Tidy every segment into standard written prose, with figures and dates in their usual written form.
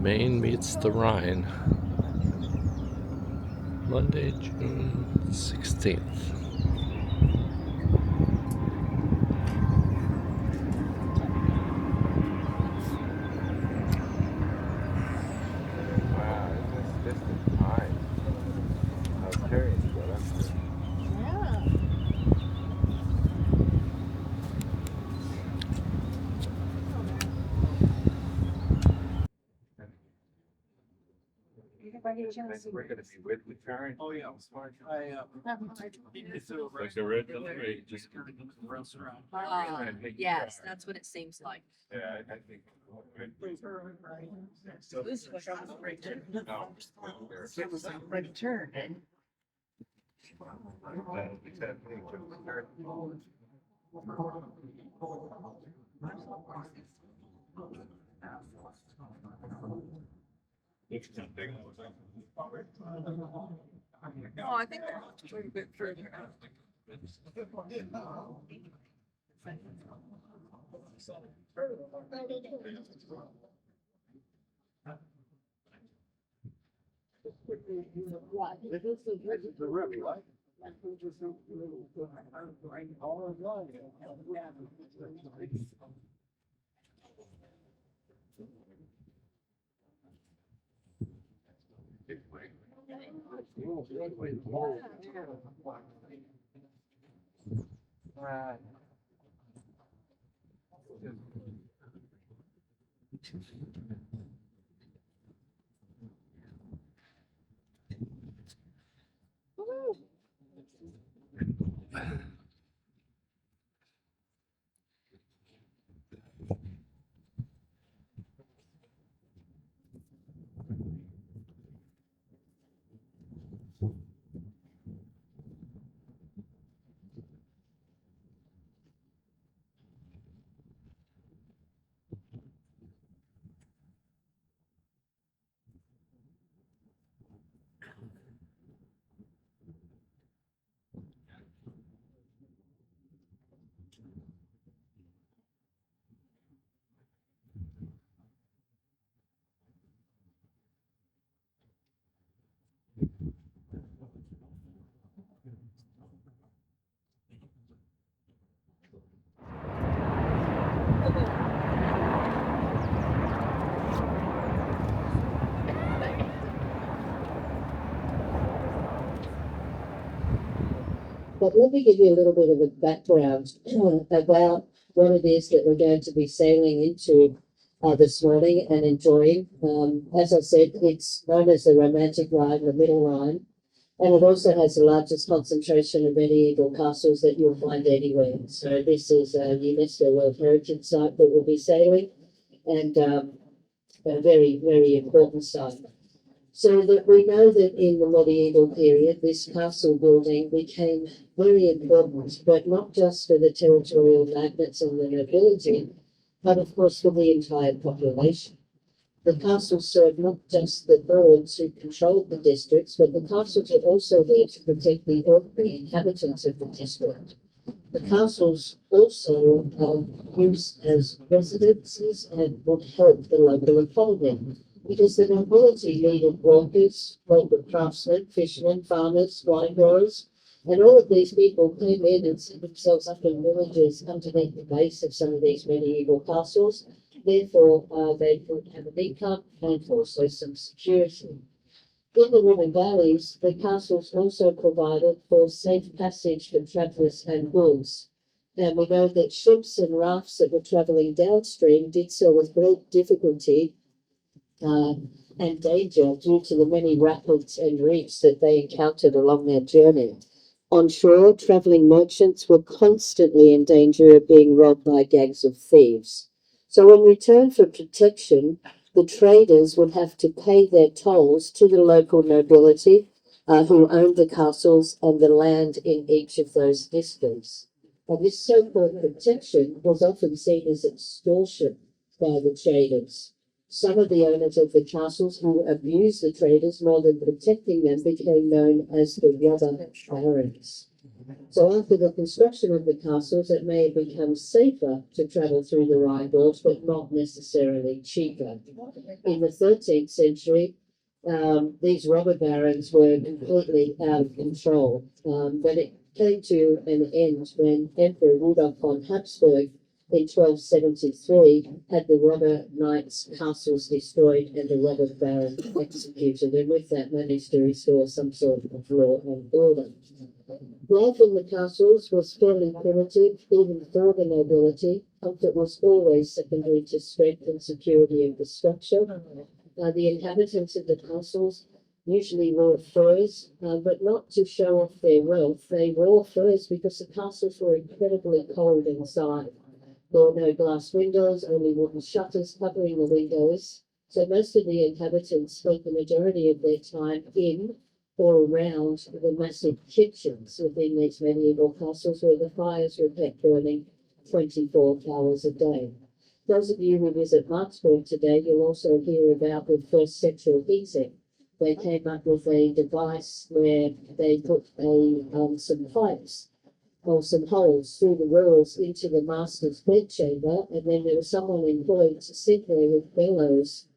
Maine meets the Rhine. Monday, June 16th. Wow, this is time. I was curious what else. Yeah. We're going to be with Karen. Oh, yeah. I, it's a Like a red delivery, just Yes, that's what it seems like. Yeah, I think. This was a great turn. No. It was a great turn. Oh, I think they're a little bit further out. the river, right? But let me give you a little bit of a background about what it is that we're going to be sailing into this morning and enjoying. As I said, it's known as the Romantic Rhine, the Middle Rhine, and it also has the largest concentration of medieval castles that you'll find anywhere. So this is a UNESCO World Heritage Site that we'll be sailing, and a very, very important site. So that we know that in the medieval period, this castle building became very important, but not just for the territorial magnates and the nobility, but of course for the entire population. The castle served not just the lords who controlled the districts, but the castles were also there to protect the ordinary inhabitants of the district. The castles also used as residences and would help the local economy because the nobility needed workers, local craftsmen, fishermen, farmers, wine growers, and all of these people came in and set themselves up in villages underneath the base of some of these medieval castles. Therefore, they could have an income and also some security. In the river valleys, the castles also provided for safe passage for travellers and goods. And we know that ships and rafts that were travelling downstream did so with great difficulty and danger due to the many rapids and reefs that they encountered along their journey. On shore, travelling merchants were constantly in danger of being robbed by gangs of thieves. So, in return for protection, the traders would have to pay their tolls to the local nobility who owned the castles and the land in each of those districts. And this so called protection was often seen as extortion by the traders. Some of the owners of the castles who abused the traders more than protecting them became known as the robber barons. So after the construction of the castles, it may have become safer to travel through the Rhine gorge, but not necessarily cheaper. In the 13th century, these robber barons were completely out of control. But it came to an end when Emperor Rudolf von Habsburg in 1273 had the robber knights' castles destroyed and the robber barons executed, and with that managed to restore some sort of law and order. Life in the castles was fairly primitive, even for the nobility. Comfort was always secondary to strength and security of the structure. The inhabitants of the castles usually wore furs, but not to show off their wealth. They wore furs because the castles were incredibly cold inside. There were no glass windows, only wooden shutters covering the windows. So most of the inhabitants spent the majority of their time in or around the massive kitchens within these medieval castles where the fires were kept burning 24 hours a day. Those of you who visit Marksburg today, you'll also hear about the first central heating. They came up with a device where they put some pipes or some holes through the walls into the master's bedchamber, and then there was someone employed to sit there with bellows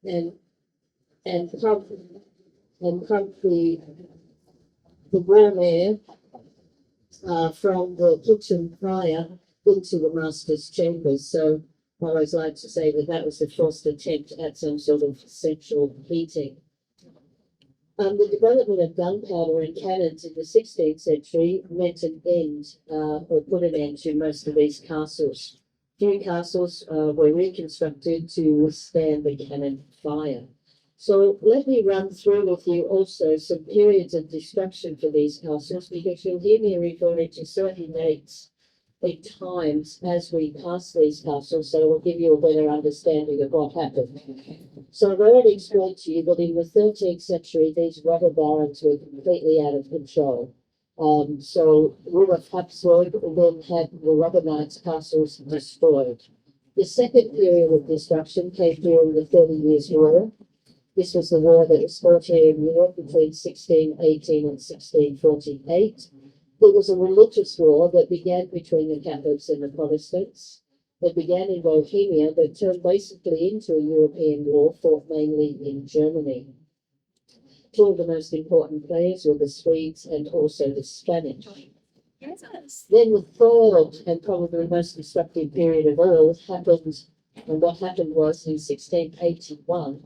and pump the warm air from the kitchen fire into the master's chambers. So I always like to say that that was the first attempt at some sort of central heating. The development of gunpowder and cannons in the 16th century meant an end, or put an end to most of these castles. Few castles were reconstructed to withstand the cannon fire. So let me run through with you also some periods of destruction for these castles, because you'll hear me referring to certain dates at times as we pass these castles, so it will give you a better understanding of what happened. So I've already explained to you that in the 13th century, these robber barons were completely out of control. So Rudolf Habsburg then had the robber knights' castles destroyed. The second period of destruction came during the 30 Years' War. This was the war that was fought here in Europe between 1618 and 1648. It was a religious war that began between the Catholics and the Protestants. It began in Bohemia, but turned basically into a European war fought mainly in Germany. Two of the most important players were the Swedes and also the Spanish. Yes. Then the third and probably the most destructive period of all happened, and what happened was in 1681,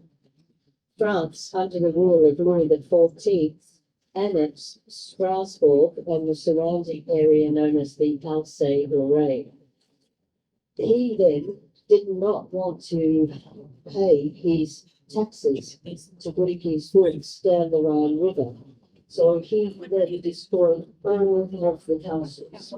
France, under the rule of Louis XIV, annexed Strasbourg and the surrounding area known as the Alsace-Lorraine. He then did not want to pay his taxes to bring his goods down the Rhine River. So he then destroyed all of the castles.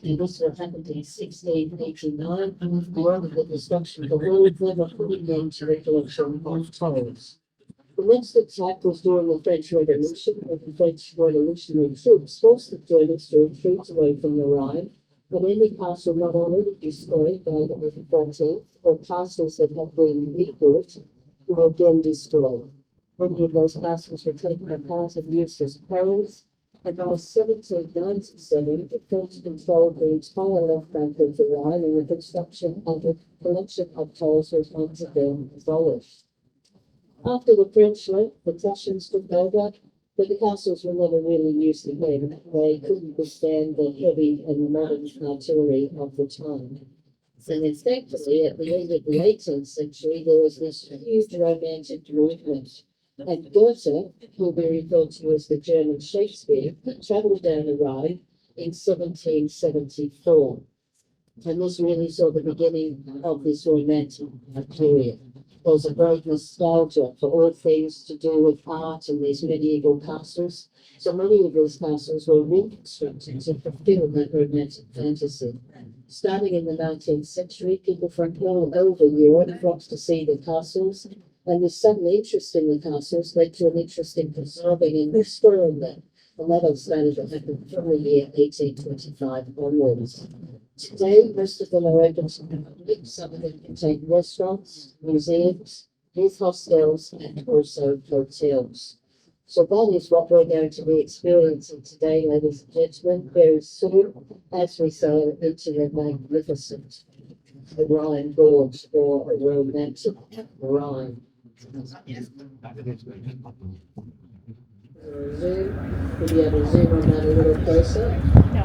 And this will happen in 1689, along with the destruction of all of them, putting them to the collection of tolls. The next attack was during the French Revolution, when the French revolutionary troops forced the Germans to retreat away from the Rhine, and any castle not already destroyed by Louis XIV, or castles that had been rebuilt, were again destroyed. Many of those castles were taken apart and used as quarries, and by 1797, the French controlled the entire left bank of the Rhine, and the construction of a collection of tolls was once again abolished. After the French left, the Prussians took over, but the castles were never really used again. They couldn't withstand the heavy and modern artillery of the time. And then thankfully, at the end of the 18th century, there was this huge romantic movement. And Goethe, who will be referred to as the German Shakespeare, travelled down the Rhine in 1774. And this really saw the beginning of this romantic period. There was a great nostalgia for all things to do with art and these medieval castles. So many of these castles were reconstructed to fulfill that romantic fantasy. Starting in the 19th century, people from all over Europe flocked to see the castles, and this sudden interest in the castles led to an interest in preserving and restoring them. And that all started to happen from the year 1825 onwards. Today, most of them are open to the public. Some of them contain restaurants, museums, youth hostels, and also hotels. So that is what we're going to be experiencing today, ladies and gentlemen, very soon as we sail into the magnificent Rhine Gorge or romantic Rhine. Zoom, we'll be able to zoom on that a little closer.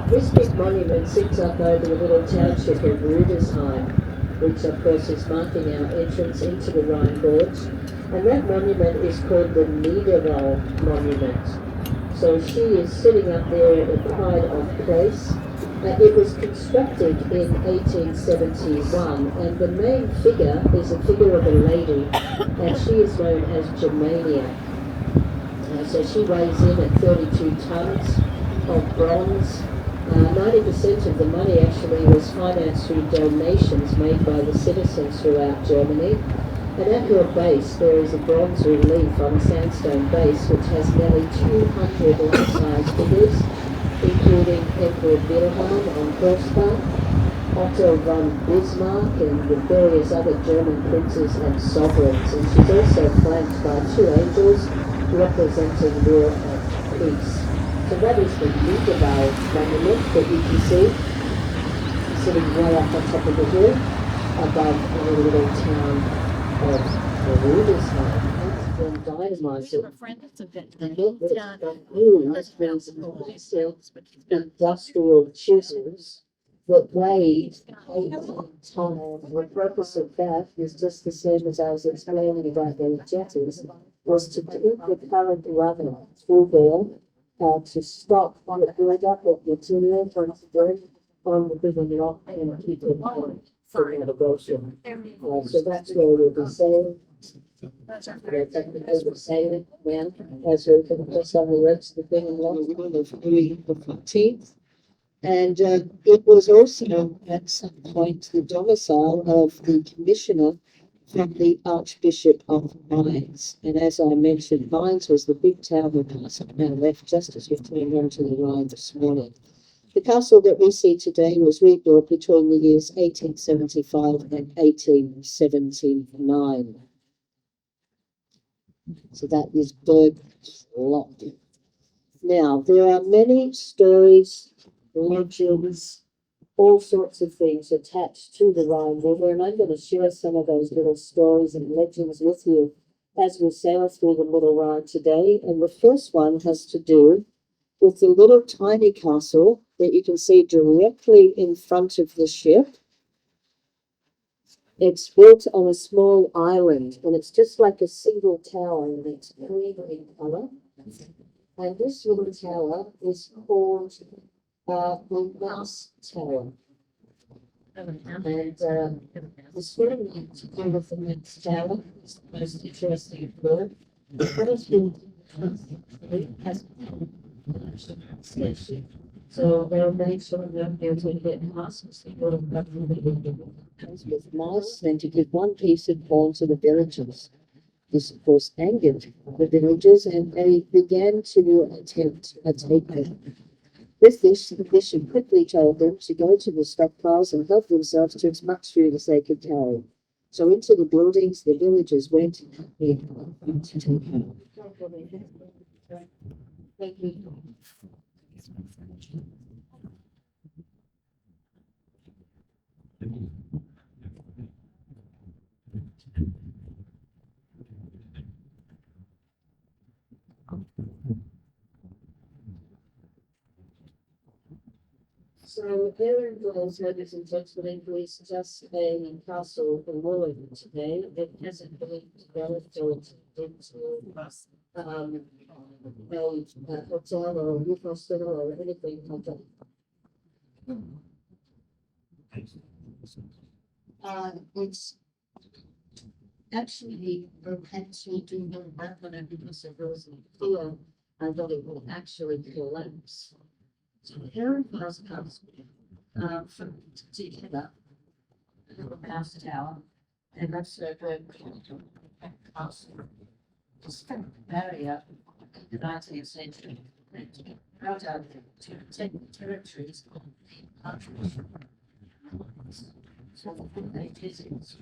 This big monument sits up over the little township of Rudesheim, which of course is marking our entrance into the Rhine Gorge. And that monument is called the Middle Rhine Monument. So she is sitting up there at the pride of place. It was constructed in 1871, and the main figure is a figure of a lady, and she is known as Germania. So she weighs in at 32 tons of bronze. 90% of the money actually was financed through donations made by the citizens throughout Germany. And at her base there is a bronze relief on a sandstone base which has nearly 200 life-size figures, including Emperor Wilhelm on horseback, Otto von Bismarck, and the various other German princes and sovereigns. And she's also flanked by two angels representing war and peace. So that is the Niederwald monument that you can see sitting way up on top of the hill above our little town of Rudesheim. That's been dynamited. And look, it's got rules, there's massive industrial chisels that weighed 18 tons. The purpose of that is just the same as I was explaining about those jetties, was to keep the current running through there, to stop the build-up of material once again on the big rock and keep it going for navigation. So that's where we'll be sailing. We're technically sailing when, as we can just have a look at the thing along the line of Louis the 14th. And it was also at some point the domicile of the commissioner from the Archbishop of Mainz. And as I mentioned, Mainz was the big town we passed now left just as we turned onto the Rhine this morning. The castle that we see today was rebuilt between the years 1875 and 1879. So that is Burgslot. Now, there are many stories, legends, all sorts of things attached to the Rhine River, and I'm going to share some of those little stories and legends with you as we sail through the Middle Rhine today. And the first one has to do with the little tiny castle that you can see directly in front of the ship. It's built on a small island, and it's just like a single tower, and it's green in color. And this little tower is called the Mouse Tower. And the story to do with the Mouse Tower is the most interesting of all. What has been so they'll make sure that they're going to get masks with mice and to give one piece of corn to the villagers. This, of course, angered the villagers, and they began to attempt a takeover. With this, the bishop quickly told them to go to the stockpiles and help themselves to as much food as they could carry. So into the buildings, the villagers went to take over. Thank you. So here in Wales, ladies and gentlemen, is just a castle in Warren today. It hasn't been developed or into a hotel or a youth hospital or anything like that. It's actually perpetually doing that because of those fear and that it will actually collapse. So here in Castle, from together, the little house tower, and that's a good castle. Just a barrier in the 19th century. Out of to protect the territories of the countries. So the thing they did is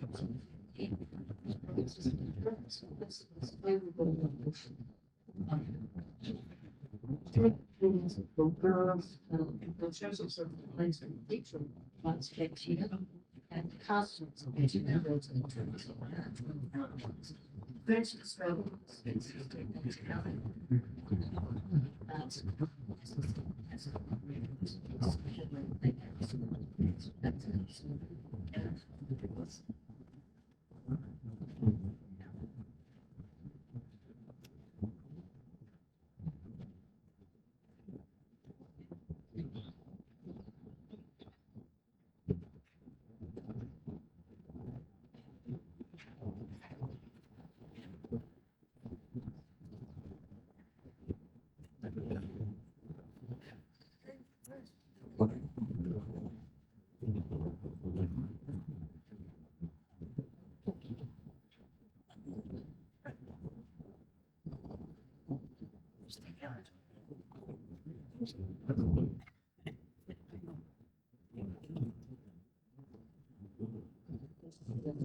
And castles, as you know, those are versus rebels.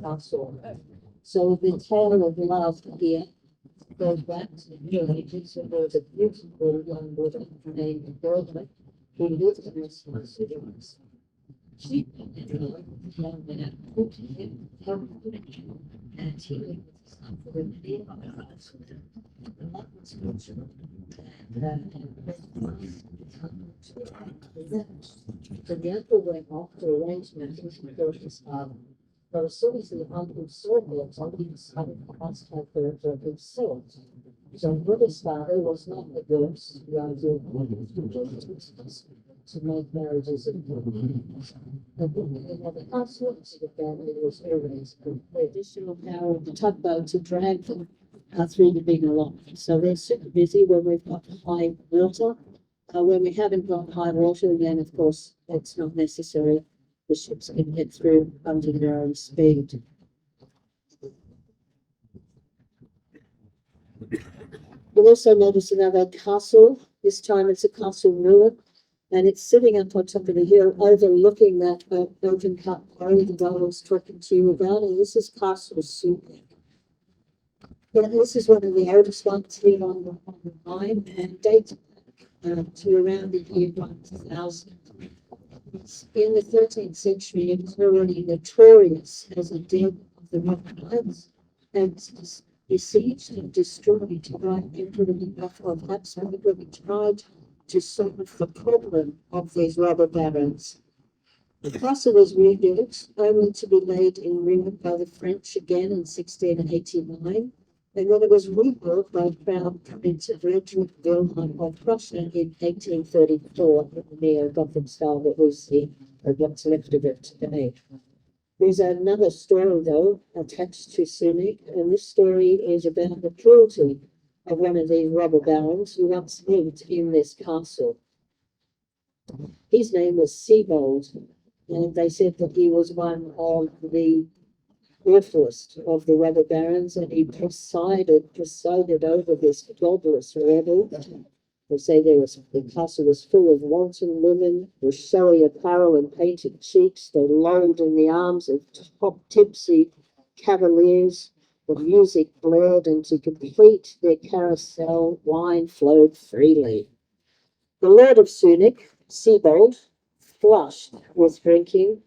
Castle. So the tale of love here goes back to the Middle Ages. So there was a beautiful young woman named Dorothy who lived in this house. She young man who him and he lived with his son for many years. And that was good. So the uncle went off to arrange matters before his father. But as soon as the uncle saw her, he decided he must have her for himself. So Buddha's father was not averse to the idea to make marriages important. The consequence of the family was always the additional power of the tugboat to drag them through the big lock. So they're super busy when we've got high water. When we haven't got high water, then of course it's not necessary. The ships can get through under their own speed. You'll also notice another castle. This time it's a castle ruin, and it's sitting up on top of the hill overlooking that open cut road that I was talking to you about, and this is Castle Sulek. Yeah, this is one of the oldest ones here on the Rhine, and dates to around the year 1000. In the 13th century, it was already notorious as a den of the Romanov and besieged and destroyed by Emperor of Habsburg when he tried to solve the problem of these robber barons. The castle was rebuilt, only to be laid in ruin by the French again in 1689, and then it was rebuilt by Crown Prince Frederick Wilhelm of Prussia in 1834 in the neo-Gothic style that we see what's left of it today. There's another story, though, attached to Sunik, and this story is about the cruelty of one of these robber barons who once lived in this castle. His name was Siebold, and they said that he was one of the awfulest of the robber barons, and he presided over this godless rebel. They say the castle was full of wanton women with showy apparel and painted cheeks. They lolled in the arms of tipsy cavaliers. The music blared, and to complete their carousel, wine flowed freely. The Lord of Sunik, Siebold, flushed with drinking,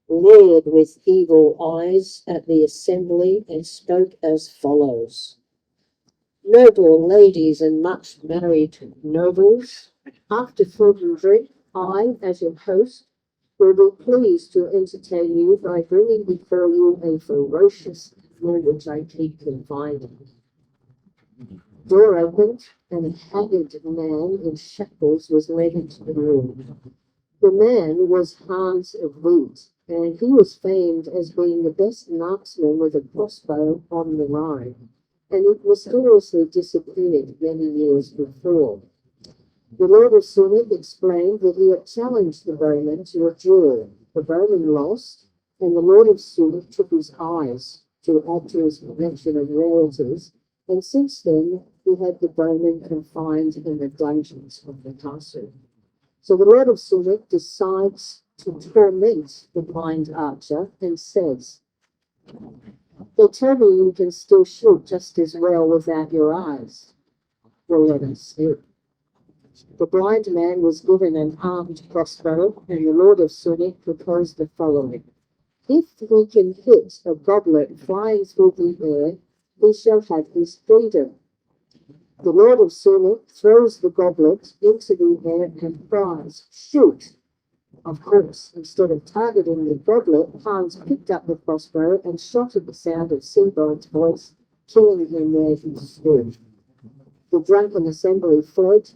leered with evil eyes at the assembly, and spoke as follows. Noble ladies and much married nobles, after food and drink, I, as your host, will be pleased to entertain you by bringing before you a ferocious animal which I keep confined. Door opened, and a haggard man in shackles was led into the room. The man was Hans of Wheat, and he was famed as being the best marksman with a crossbow on the Rhine, and it mysteriously disappeared many years before. The Lord of Sunik explained that he had challenged the bowman to a duel. The bowman lost, and the Lord of Sunik took his eyes to add to his collection of royalties, and since then he had the bowman confined in the dungeons of the castle. So the Lord of Sunik decides to torment the blind archer and says, "They tell me you can still shoot just as well without your eyes. will let us see. The blind man was given an armed crossbow, and the Lord of Sunni proposed the following. If we can hit a goblet flying through the air, he shall have his freedom. The Lord of Sunni throws the goblet into the air and cries, "Shoot!" Of course, instead of targeting the goblet, Hans picked up the crossbow and shot at the sound of Seabold's voice, killing him where he stood. The drunken assembly fled,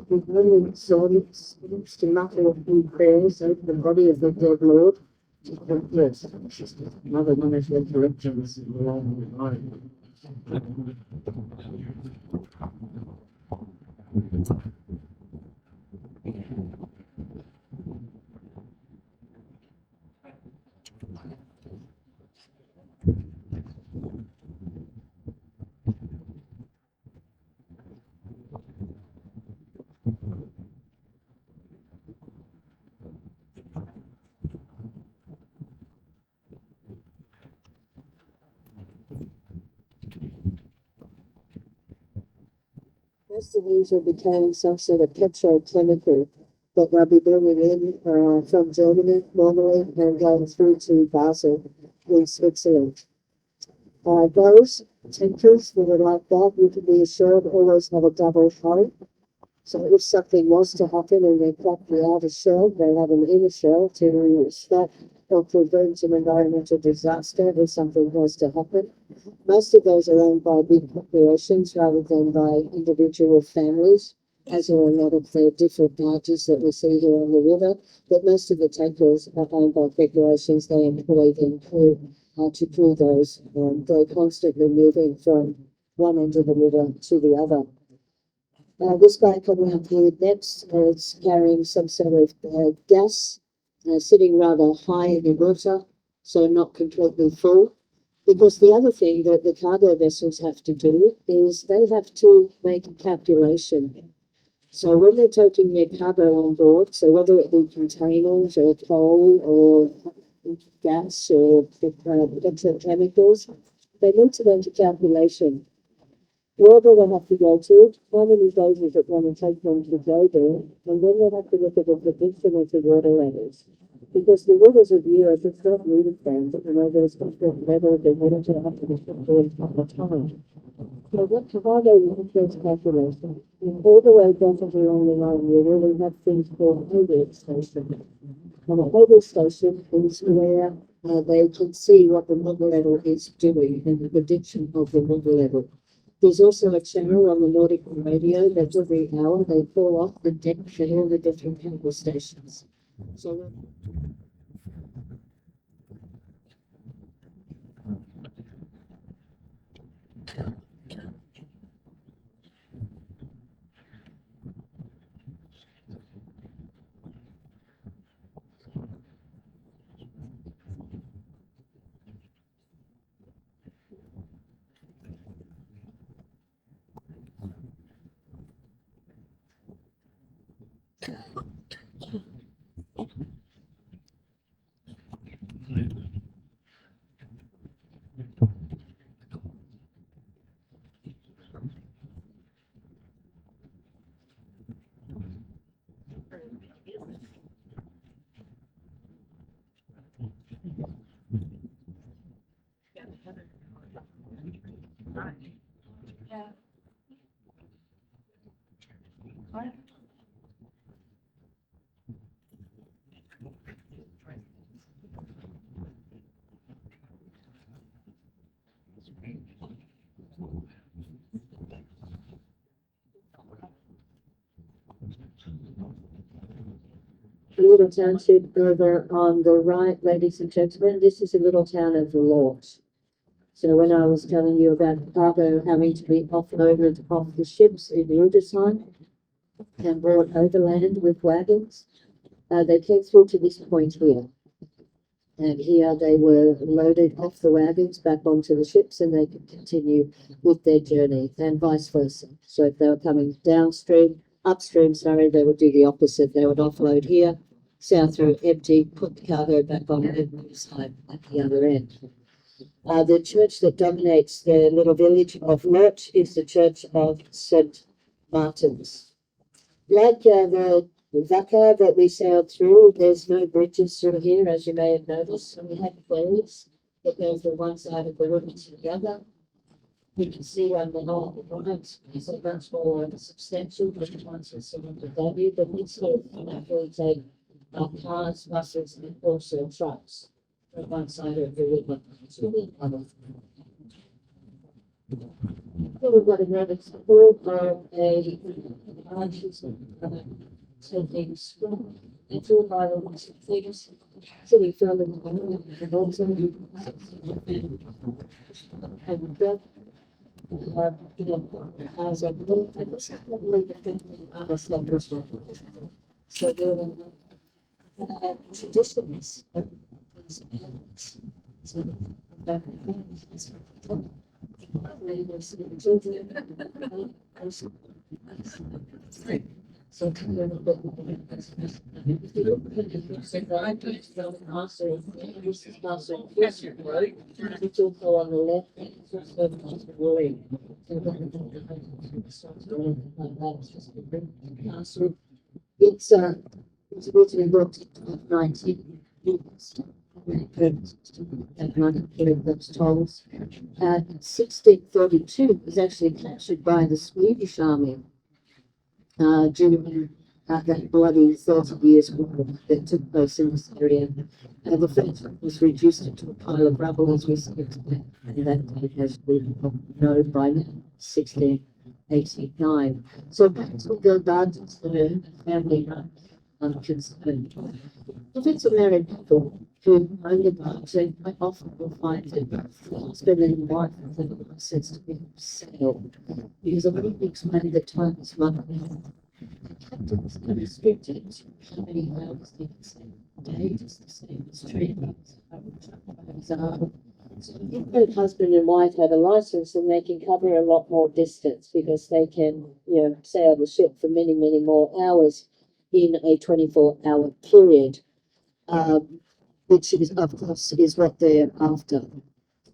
with only servants to mutter a few prayers over the body of the dead lord. Yes, another one of the directions along the line. Most of these are becoming some sort of petrochemical that they'll be bringing in from Germany normally and going through to Basel in Switzerland. Those tankers that are like that, you can be assured, always have a double hull. So if something was to happen and they crack the outer shell, they have an inner shell to stop or prevent an environmental disaster if something was to happen. Most of those are owned by big corporations rather than by individual families, as are a lot of the different barges that we see here on the river. But most of the tankers are owned by corporations. They employ them to crew those. They're constantly moving from one end of the river to the other. This guy coming up here next is carrying some sort of gas, sitting rather high in the water, so not completely full. Because the other thing that the cargo vessels have to do is they have to make a calculation. So when they're taking their cargo on board, so whether it be containers or coal or gas or petrochemicals, they need to make a calculation. Wherever they have to go to, how many days is it going to take them to go there? And then they have to look at the prediction of the water levels. Because the rivers of Europe, it's not really friends, there's different levels of water that have to be put in all the time. So what Chicago uses those calculations. All the way down to the only line river, we have things called Hodel station. And a Hodel station is where they can see what the water level is doing and the prediction of the water level. There's also a channel on the Nordic radio that every hour they pull off the depth at all the different chemical stations. So a little township over on the right, ladies and gentlemen, this is a little town of Lort. So when I was telling you about cargo having to be offloaded off the ships in Rudesheim and brought overland with wagons, they came through to this point here. And here they were loaded off the wagons back onto the ships and they could continue with their journey and vice versa. So if they were coming upstream, they would do the opposite. They would offload here, sail through empty, put the cargo back on the side at the other end. The church that dominates the little village of Lort is the Church of St. martins. Like the Vaca that we sailed through, there's no bridges through here, as you may have noticed. So we had ferries that go from one side of the river to the other. You can see on the whole products is a much more substantial than the ones that some of the value, but we sort of actually take cars, buses, and also trucks from one side of the river to the other. So we've got another support of a taking school. It's all by the ones of things. So we found them and also and that you know, as a little so there were traditions. So that so it's also on the left. It's also it's originally built in 19 and those tolls. In 1632, it was actually captured by the Swedish army during that bloody 30 years war that took place in this area. The fort was reduced to a pile of rubble as we see it today, and that has been known by now, 1689. So back to the gardens, the family run concerned. If it's a married couple who own the garden, I often will find that the husband and wife have the license to be sailed because I wouldn't explain the time is money. Captains are restricted to how many hours they can stay a day, just the same as trainers. So if both husband and wife have a license, then they can cover a lot more distance because they can, sail the ship for many, many more hours in a 24-hour period, which is, of course, is what they're after.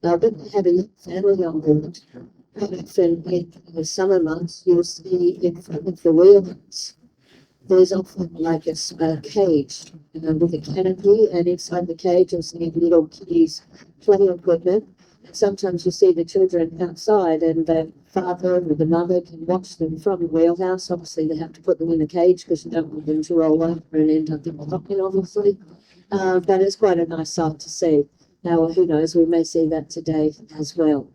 Now, when they have a family on board, often in the summer months, you'll see in front of the wheelhouse, there's often like a cage with a canopy, and inside the cage you'll see little kiddies play equipment. Sometimes you see the children outside, and the father or the mother can watch them from the wheelhouse. Obviously, they have to put them in a cage because you don't want them to roll over and end up in the pocket, obviously. But it's quite a nice sight to see. Now, who knows, we may see that today as well.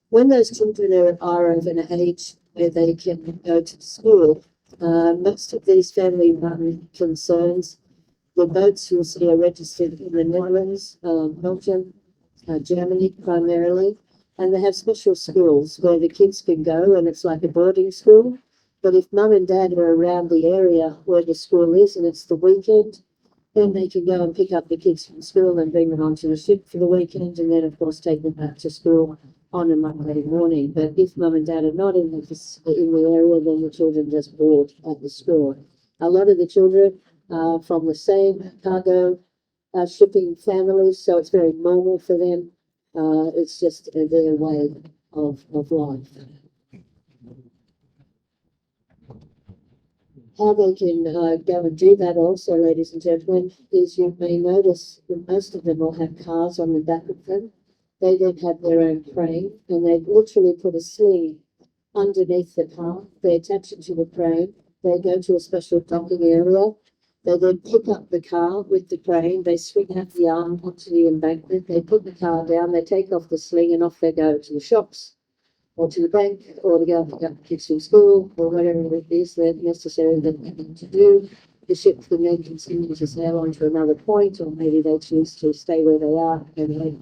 When those children are of an age where they can go to school, most of these family-run concerns, the boats you'll see are registered in the Netherlands, Belgium, Germany primarily, and they have special schools where the kids can go, and it's like a boarding school. But if mum and dad are around the area where the school is and it's the weekend, then they can go and pick up the kids from school and bring them onto the ship for the weekend, and then of course take them back to school on a Monday morning. But if mum and dad are not in the area, then the children just board at the school. A lot of the children are from the same cargo shipping families, so it's very normal for them. It's just their way of life. How they can go and do that also, ladies and gentlemen, is you may notice that most of them will have cars on the back of them. They then have their own crane, and they literally put a sling underneath the car. They attach it to the crane. They go to a special docking area. They then pick up the car with the crane. They swing out the arm onto the embankment. They put the car down. They take off the sling, and off they go to the shops or to the bank or to go and pick up the kids from school or whatever it is that necessary that they need to do. The ship can then continue to sail on to another point, or maybe they choose to stay where they are and wait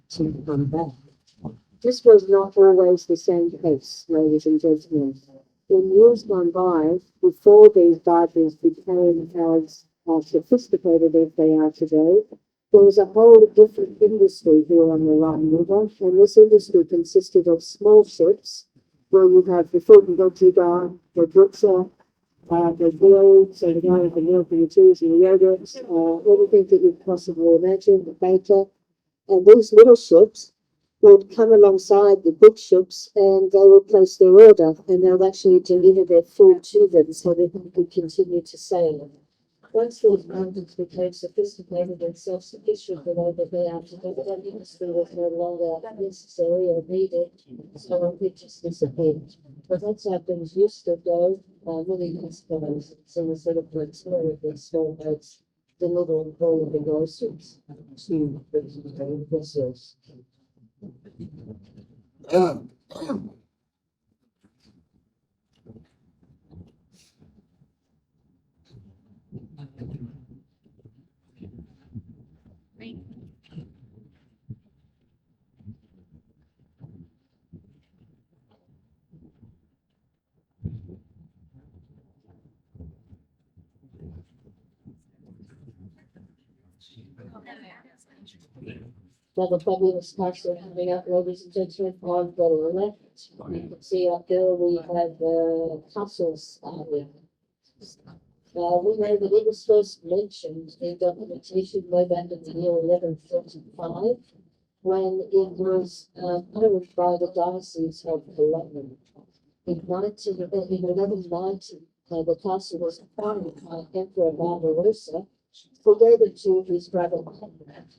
to come back. This was not always the same case, ladies and gentlemen. In years gone by, before these barges became as sophisticated as they are today, there was a whole different industry here on the Rhine River, and this industry consisted of small ships where you have the food and veggie guy, the butcher, the grills, so the guy with the milk and the cheese and the yogurts, everything that you could possibly imagine, the baker. And these little ships would come alongside the bookshops and they would place their order and they would actually deliver their food to them so that they could continue to sail. Once these mountains became sophisticated and self-sufficient and over there, that industry was no longer necessary or needed, so it just disappeared. But that's how things used to go, many years ago. So instead of the story of the small boats delivering all of the groceries to the vessels. Another fabulous castle coming up, ladies and gentlemen, on the left. You can see up there we have castles. We know that it was first mentioned in documentation way back in the year 1135 when it was owned by the Diocese of Cologne. In 1190, the castle was acquired by Emperor Barbarossa, who gave it to his brother Conrad.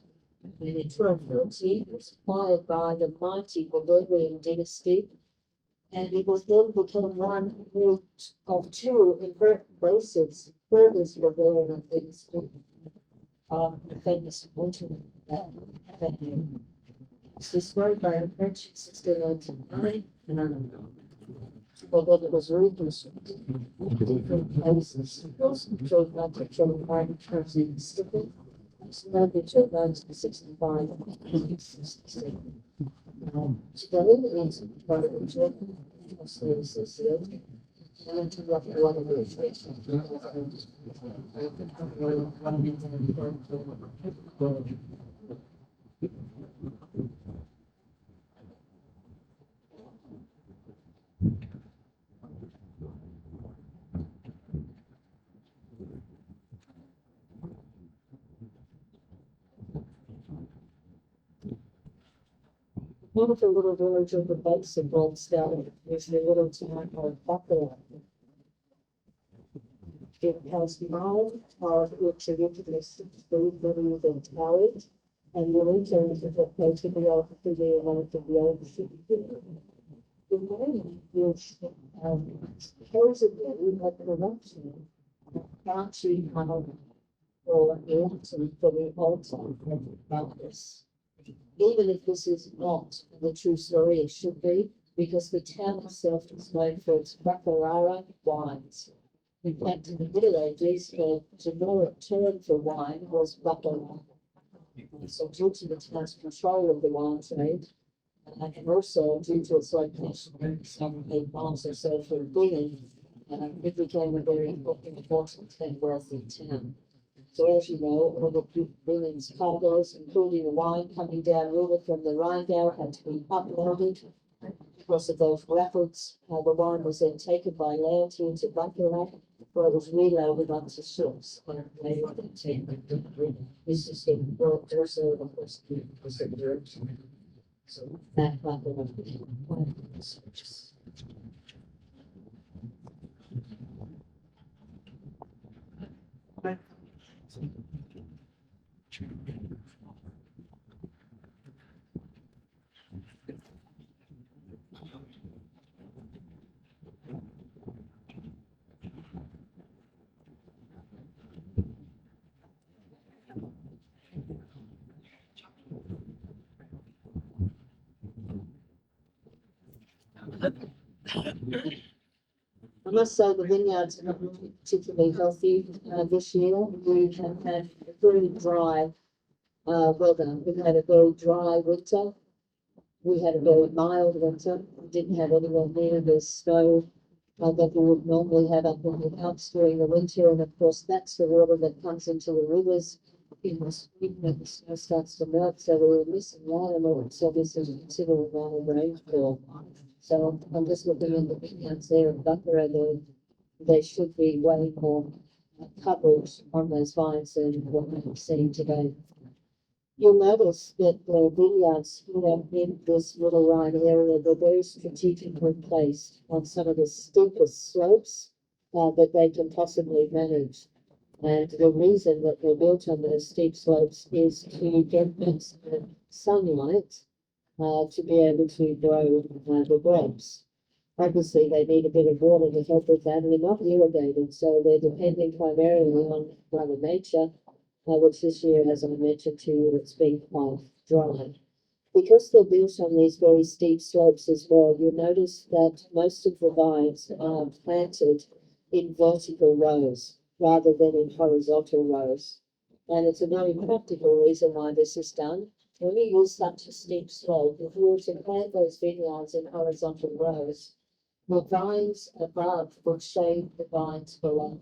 And in 1230, it was acquired by the mighty Bavarian dynasty, and it was then become one of two important places where this Bavarian dynasty, the famous winter venue. It's described by a French in 1699, although it was reconstructed in different places. It was controlled by the control by the French stiffened. It's now been turned down to 65 and 67. Today, it is part of the German Association. And to rock one of those. Wonderful little village of the base of Goldstone is the little town of Buckler. It has nine of which are introduced food menus and towers, and the regions of the place of the old city and one of the old city. The name is supposedly a corruption of country or Latin for the altar of Bacchus. Even if this is not the true story, it should be, because the town itself is known for its Baccarara wines. In fact, in the Middle Ages, the generic term for wine was Baccarat. So due to the town's control of the wine trade, and also due to its location in some 8 miles or so from Berlin, it became a very important and wealthy town. So as you know, all the Berlin's cargoes, including the wine coming down river from the Rheingau, had to be uploaded. Because of those rapids, the wine was then taken by land here to Baccarat, where it was reloaded onto ships. And they were then taken to the river. This is getting brought also, of course, because of the dirt. So that Baccarat became one of the searches. I must say the vineyards are not particularly healthy this year. We have had a very dry weather. We've had a very dry winter. We had a very mild winter. We didn't have anywhere near the snow that we would normally have up in the Alps during the winter. And of course, that's the water that comes into the rivers in the spring when the snow starts to melt. So we were missing water. So this is a considerable amount of rainfall. So I'm just looking in the vineyards there in Baccarat. They should be way more coverage on those vines than what we're seeing today. you'll notice that the vineyards, in this Middle Rhine area, they're very strategically placed on some of the steepest slopes that they can possibly manage. And the reason that they're built on those steep slopes is to get maximum sunlight to be able to grow the grapes. Obviously, they need a bit of water to help with that, and they're not irrigated, so they're depending primarily on Mother Nature, which this year, as I mentioned to you, it's been quite dry. Because they're built on these very steep slopes as well, you'll notice that most of the vines are planted in vertical rows rather than in horizontal rows. And it's a very practical reason why this is done. When you use such a steep slope, if you were to plant those vineyards in horizontal rows, the vines above would shade the vines below.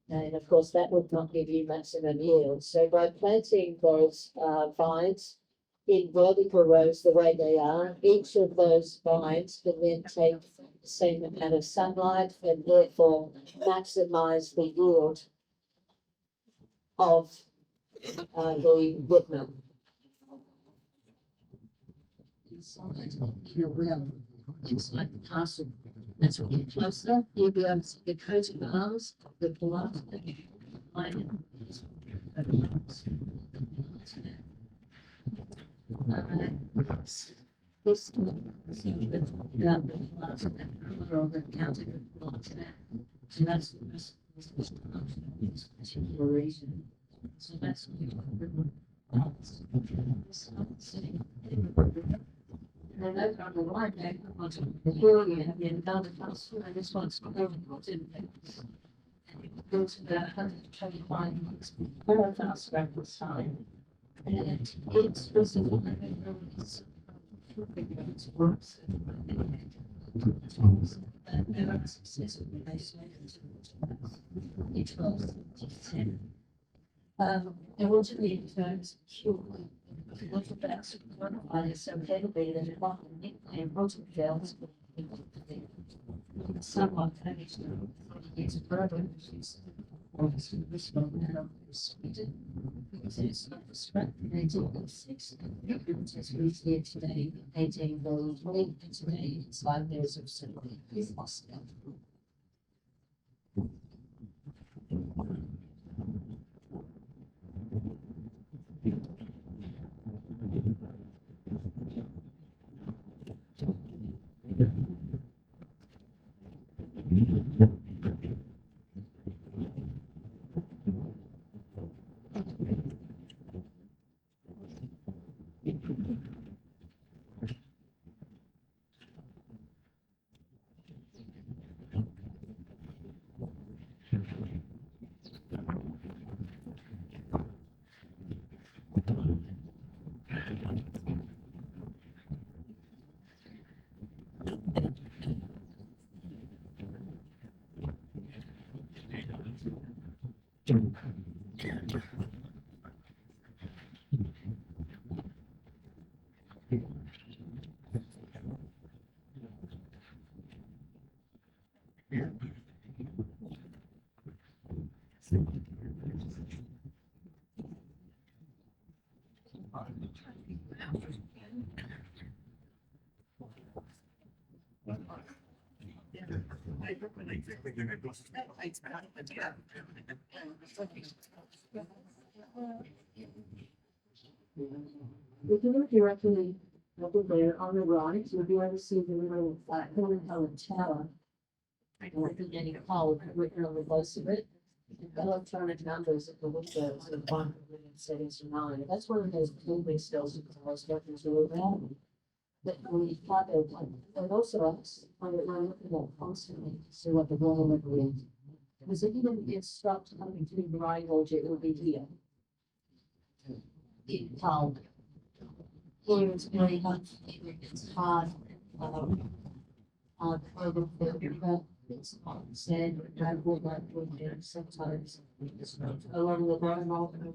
And of course, that would not give you maximum yield. So by planting those vines in vertical rows the way they are, each of those vines can then take the same amount of sunlight and therefore maximize the yield of the woodman. Inside the castle. As we get closer, you'll be able to see the coat of arms, the blood, the lion. This is about the last of the county blood. So that's the reason. So that's and that's on the right back onto the hill, you have the another house, and this one's important. And it goes to that 125 miles per house back this time. And it's specifically works. Each was 10. And once it turns pure. Look at that, one is so heavy that it often nicknamed rotten gels. Someone finished his brother. Obviously, this one now is Sweden. Because it's not the strength in 1806. As we here today, 1803, and today it's 5 years of simply lost them. If you look directly over there on the right, you'll be able to see the little Helen tower. Representing a hall right here on the close of it. The electronic numbers at the windows of 179. That's one of those moving stills you can always get into about. That we covered, and also I'm looking at constantly to see what the wall level is. Because if you didn't get stopped coming through the right edge, it would be here. Here it's very hard, it's hard, further field, it's said, I would like to do sometimes along the bottom of the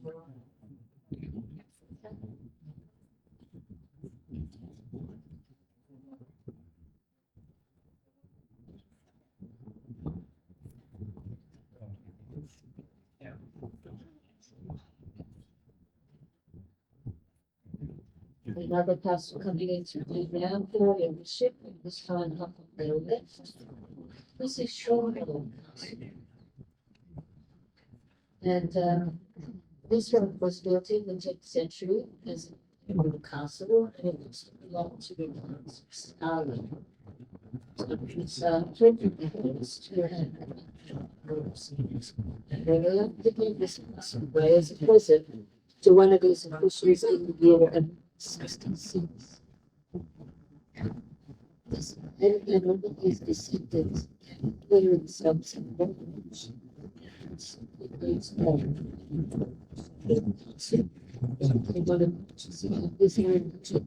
Another castle coming into view now, carrying the ship, this time up on their left. This is Shoreham. And this one was built in the 10th century as a castle, and it was belonged to the Scarlet. So it's 20 years to and they were to give this castle away as a present to one of his officials in the year of 66. And all of his descendants clear themselves in refuge. It means they want to see this heritage.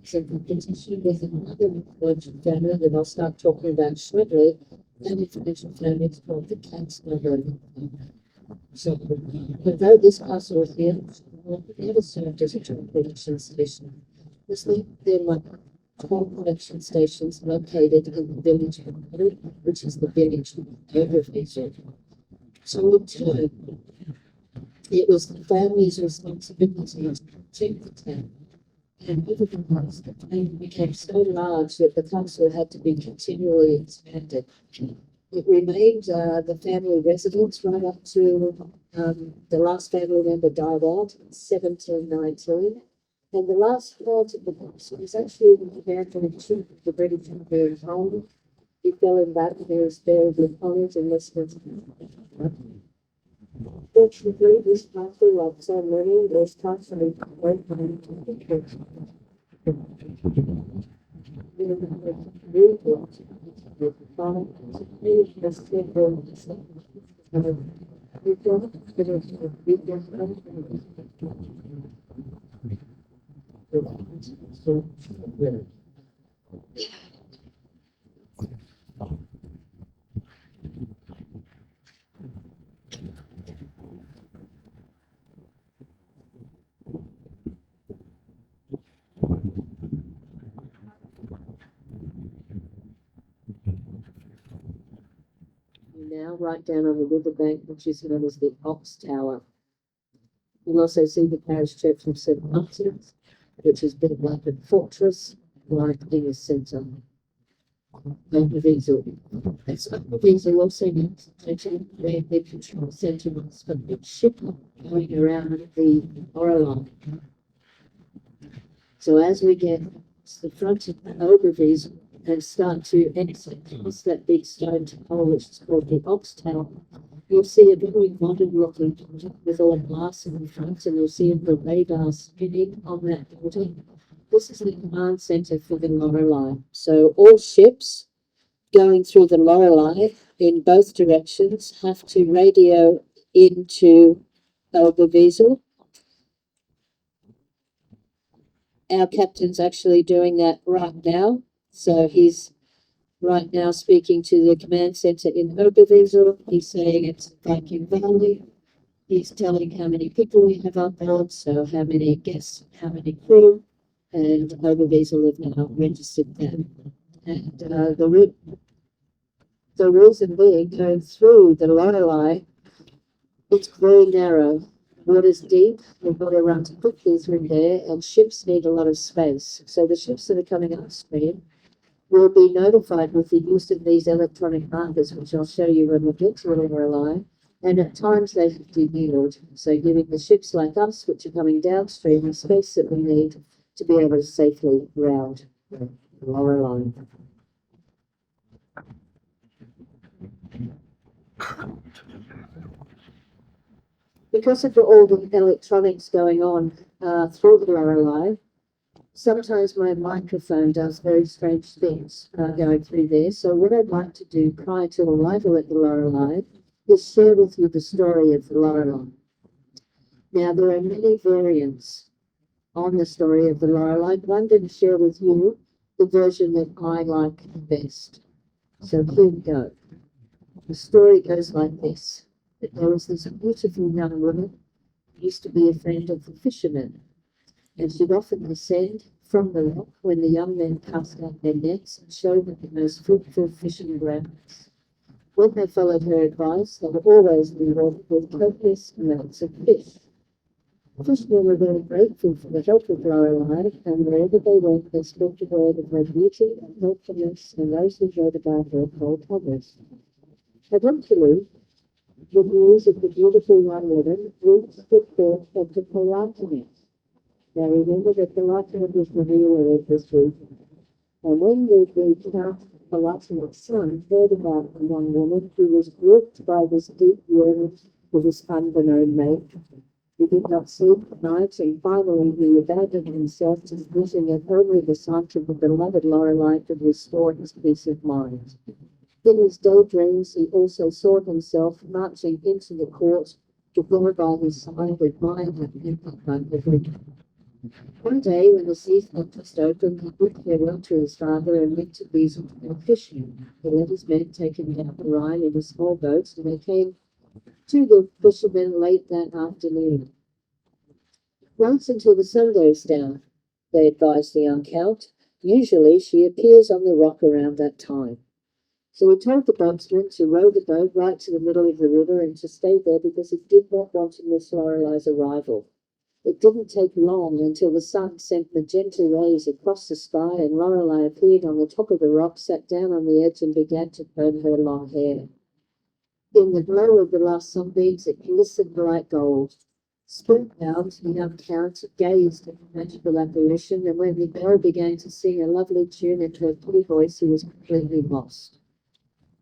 So the petition with another influential family that I'll start talking about shortly, and influential family is called the Ccastles. So, although this castle was here, it never served as a joint production station. There were 12 production stations located in the village of Middle, which is the village over Viking. So in turn, it was the family's responsibility to protect the town. And over the months, the town became so large that the castle had to be continually expanded. It remained the family residence right up to the last family member died out in 1719. And the last part of the castle was actually the family chief of the British Empire home. He fell in battle, he was buried with honors and Westminster. Fortunately, this castle, like so many, was constantly quite now right down on the riverbank, which is known as the Ox Tower. You'll also see the parish church of St. Martin's, which is built like a fortress, right in the centre. Oberwiesel. It's Oberwiesel also means where the control centre was for the ship going around the Lorelei. So as we get to the front of Oberwiesel and start to exit past that big stone tower, which is called the Ox Tower, you'll see a very modern looking building with all glass in the front, and you'll see the radar spinning on that building. This is the command centre for the Lorelei. So all ships going through the Lorelei in both directions have to radio into Oberwiesel. Our captain's actually doing that right now. So he's right now speaking to the command centre in Oberwiesel. He's saying it's Viking Valley. He's telling how many people we have on board, so how many guests, how many crew, and Oberwiesel have now registered them. And the reason being, going through the Lorelei, it's very narrow. Water's deep, the water runs quickly through there, and ships need a lot of space. So the ships that are coming upstream will be notified with the use of these electronic markers, which I'll show you when we get to the Lorelei. And at times they have to yield, so giving the ships like us, which are coming downstream, the space that we need to be able to safely round the Lorelei. Because of all the electronics going on through the Lorelei, sometimes my microphone does very strange things going through there. So what I'd like to do prior to arrival at the Lorelei is share with you the story of the Lorelei. Now, there are many variants on the story of the Lorelei, but I'm going to share with you the version that I like the best. So here we go. The story goes like this. That there was this beautiful young woman who used to be a friend of the fishermen, and she'd often descend from the rock when the young men cast out their nets and showed them the most fruitful fishing grounds. When they followed her advice, they were always rewarded with copious amounts of fish. Fishermen were very grateful for the help of Lorelei, and wherever they went, they spoke a word of her beauty and helpfulness, and those who heard about her told others. Eventually, the news of the beautiful young woman reached the court of the Palatinate. Now remember that the Palatinate is the ruler of this region. And when the Count Palatinate's son heard about the young woman, he was gripped by this deep yearning for this unbeknown mate. He did not sleep at night, and finally he abandoned himself to wishing that only the sight of the beloved Lorelei could restore his peace of mind. In his daydreams, he also saw himself marching into the court to go by his side with mine and every. One day, when the season had just opened, he bid farewell to his father and went to Wiesel to go fishing. He let his men take him down the Rhine in a small boat, and they came to the fishermen late that afternoon. Once until the sun goes down, they advised the young count. Usually she appears on the rock around that time. So he told the boatswain to row the boat right to the middle of the river and to stay there because he did not want to miss Lorelei's arrival. It didn't take long until the sun sent magenta rays across the sky and Lorelei appeared on the top of the rock, sat down on the edge and began to comb her long hair. In the glow of the last sunbeams it glistened like gold. Spellbound, the young count gazed at the magical apparition, and when the girl began to sing a lovely tune in her pretty voice, he was completely lost.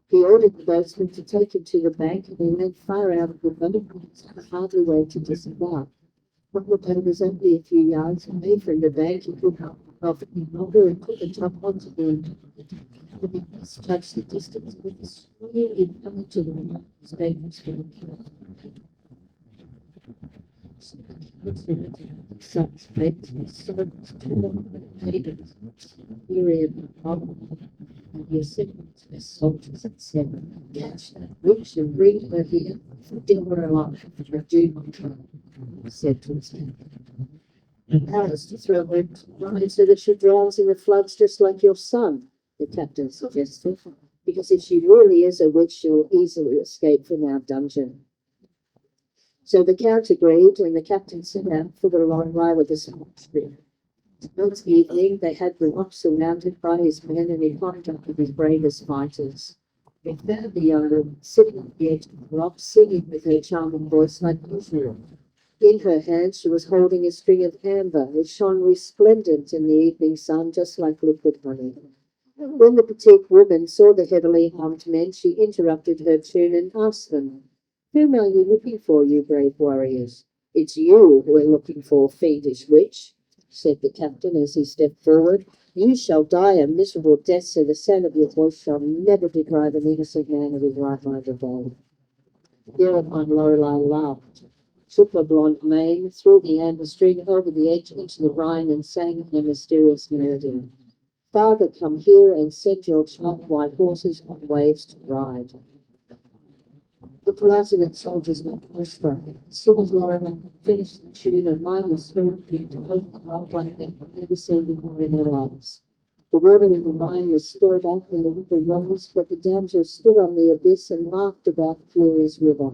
He ordered the boatswain to take him to the bank, and he went far out of the boat and hardly waited to disembark. When the boat was only a few yards away from the bank, he could not off any longer and put the top onto the end. When he touched the distance with a swing, he coming to the bank was going to such fate was so torn, weary of the problem. And the assistants, the soldiers, had said, catch that witch and bring her here, for dinner alive, for do not try, said to his captain. And Alice to throw her right so that she drowns in the floods just like your son, the captain suggested, because if she really is a witch, she'll easily escape from our dungeon. So the count agreed, and the captain set out for the Lorelei with his spear. Towards evening, they had the rock surrounded by his men, and he climbed up with his bravest fighters. They found the young woman sitting at the edge of the rock, singing with her charming voice like usual. In her hand, she was holding a string of amber, which shone resplendent in the evening sun, just like liquid honey. When the petite woman saw the heavily armed men, she interrupted her tune and asked them, "Whom are you looking for, you brave warriors?" "It's you we're looking for, fiendish witch," said the captain as he stepped forward. "You shall die a miserable death, so the sound of your voice shall never deprive an innocent man of his right mind again." Thereupon Lorelei laughed, shook her blonde mane, threw the amber string over the edge into the Rhine, and sang in a mysterious melody. "Father, come here and send your child white horses on waves to ride." The Palatinate soldiers went whisper. As soon as Lorelei finished the tune, a mindless spirit began to hold the heart like they had never seen before in their lives. The water in the Rhine was stirred up and the river rose, but the damsel stood on the abyss and laughed about Fury's river.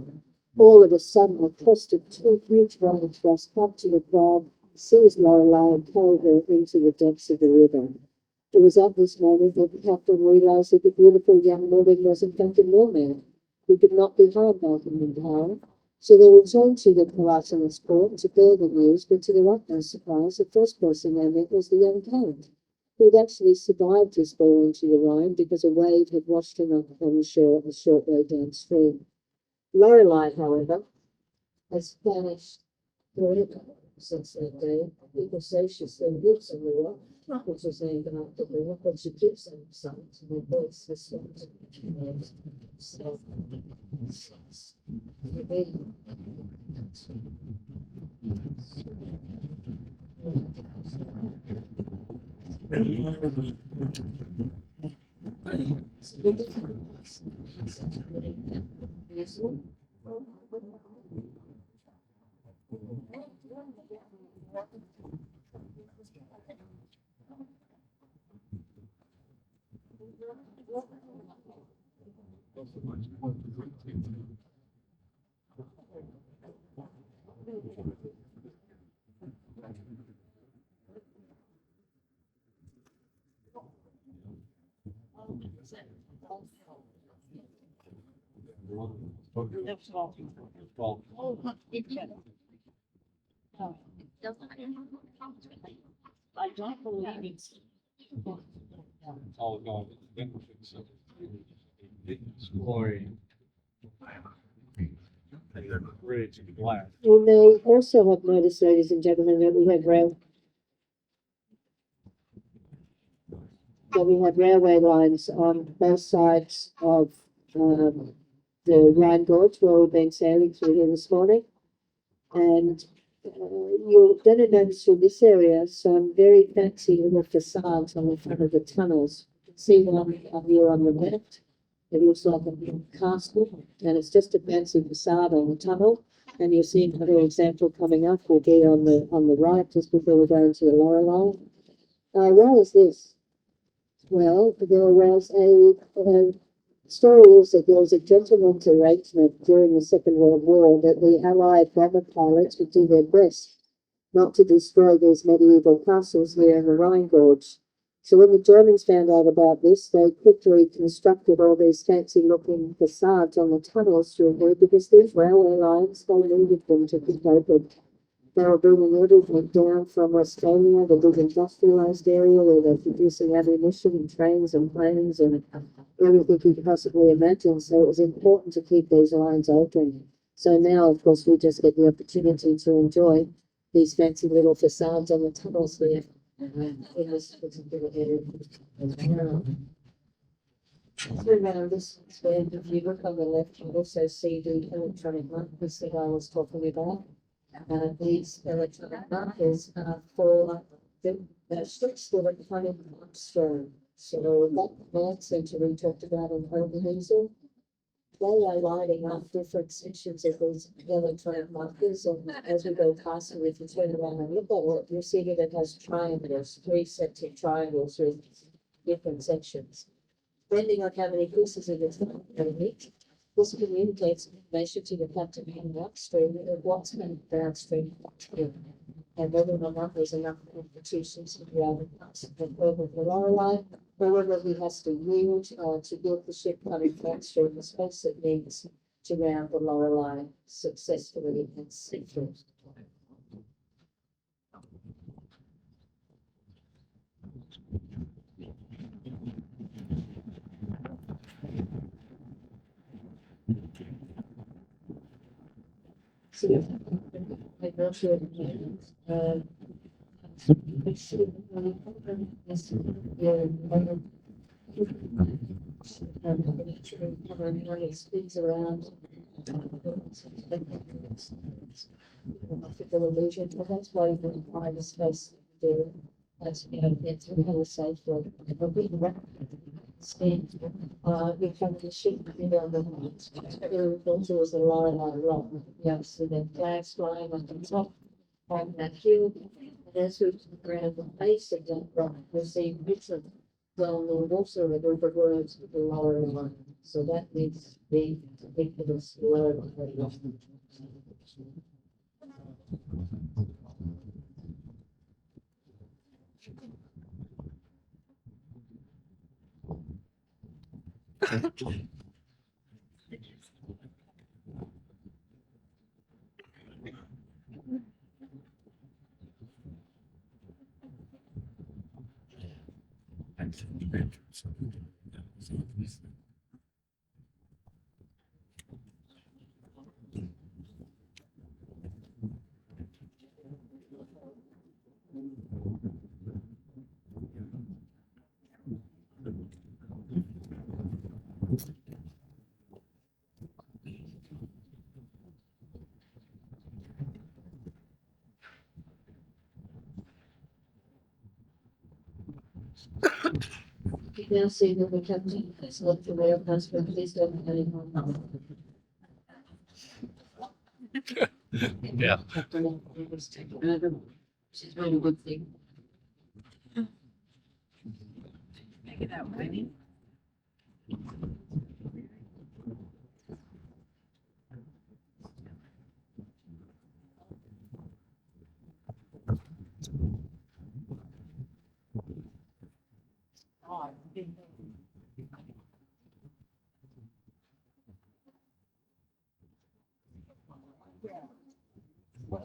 All of a sudden, a crest of two huge waves rushed up to the crowd, seized Lorelei and carried her into the depths of the river. It was at this moment that the captain realized that the beautiful young woman was in fact a mermaid, who could not be harmed by human power. So they returned to the Palatinate's court to bear the news, but to their utmost surprise, the first person they met was the young count, who had actually survived his fall into the Rhine because a wave had washed him up on the shore a short way downstream. Lorelei, however, has vanished forever since that day. People say she still lives on the rock, which is named after the rock, but she keeps on the site, and her voice has stopped. So, I don't believe it's. All gone. Exploring. Bridge and glass. You may also have noticed, ladies and gentlemen, that we have railway lines on both sides of the Rhine Gorge where we've been sailing through here this morning. And you're going to notice through this area some very fancy little facades on the front of the tunnels. You can see one up here on the left. It looks like a little castle, and it's just a fancy facade on the tunnel. And you'll see another example coming up will be on the right, just before we go into the lower line. Why is this? Well, there was a story is that there was a gentleman's arrangement during the Second World War that the Allied bomber pilots would do their best not to destroy these medieval castles here in the Rhine Gorge. So when the Germans found out about this, they quickly constructed all these fancy-looking facades on the tunnels through here because these railway lines, they needed them to be open. They were bringing everything down from Australia, the big industrialised area where they're producing ammunition and trains and planes and everything you could possibly imagine. So it was important to keep these lines open. So now, of course, we just get the opportunity to enjoy these fancy little facades on the tunnels here in this particular area. So around this bend, if you look on the left, you also see the electronic markers that I was talking about. These electronic markers are for the strips for electronic stone. So that command center we talked about in Oberhausen, they are lighting up different sections of these electronic markers, and as we go past them, if you turn around and look at it, you'll see that it has triangles, 3 sets of triangles with different sections. Depending on how many pieces of it are mixed, this communicates information to the captain in the upstream of what's coming downstream, and whether or not there's enough institutions to be able to pass over the lower line, or whether he has to yield to get the ship coming downstream the space it needs to round the lower line successfully and safely. So, I'm not sure. Spins around. Optical illusion, but that's why you can find a space there. That's it's really safe for stand. We come to ship on the there was a line on rock. Yeah, so the flags flying on the top on that hill. And as we around the base of that rock, we see bits of well, also a group of words with the lower line. So that needs to be ridiculous lower line. You now see that the captain has left the rail pass, but please don't have any more. Yeah. She's really good thing. Make it out, maybe.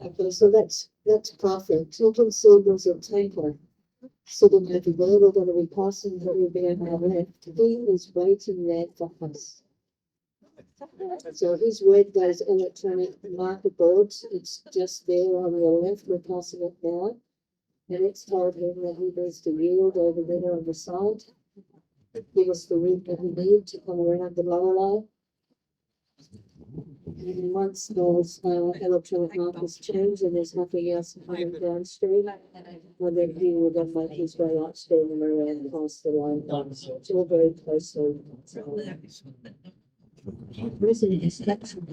Okay, so that's perfect. You can see there's a tanker sitting over there. We're going to be passing through there on our left. He is waiting there for us. So he's read those electronic marker boards. It's just there on your left. We're passing it now. And it's told him that he needs to yield over there on the side. Give us the route that we need to come around the lower line. And once those electronic markers change and there's nothing else coming downstream, well, then he will then make his way upstream and around past the line. So we're very closely. Resident inspection.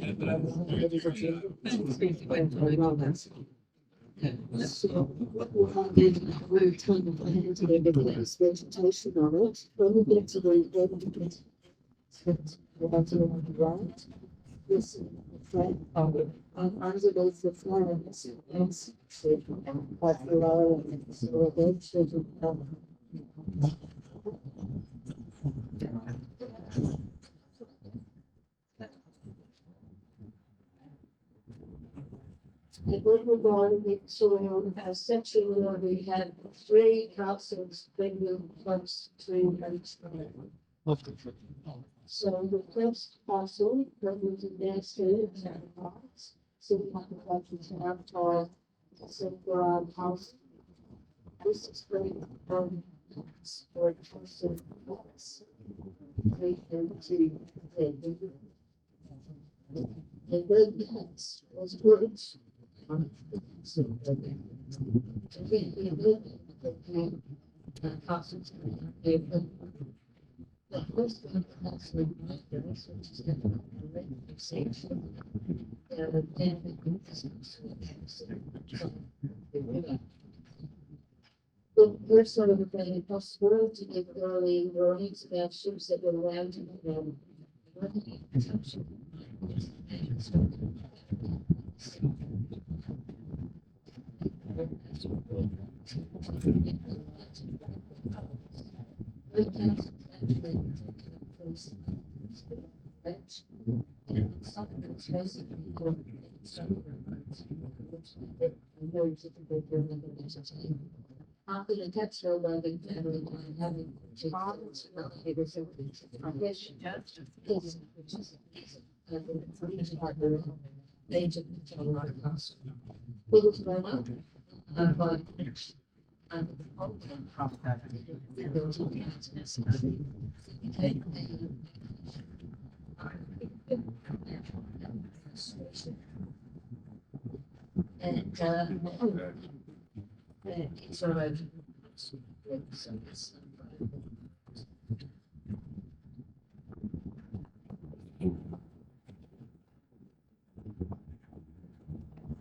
So we'll find out one time if I had to get this vegetation on it. When we get to the end, we'll have to on the right. This flat underneath the flames, it's quite below, so eventually and when we're going into a section where we have 3 houses bringing close to each other. So the first parcel goes in there to parts. So we have to go to our central house. This is very for person box. 3 and 2. And then next was bridge. The first one actually this, which is going to be the relaxation. The first sort of a possible to give early warnings about ships that were around them. After the text of the family having fathers, it was a which is age of the house. It was run up by and it's sort of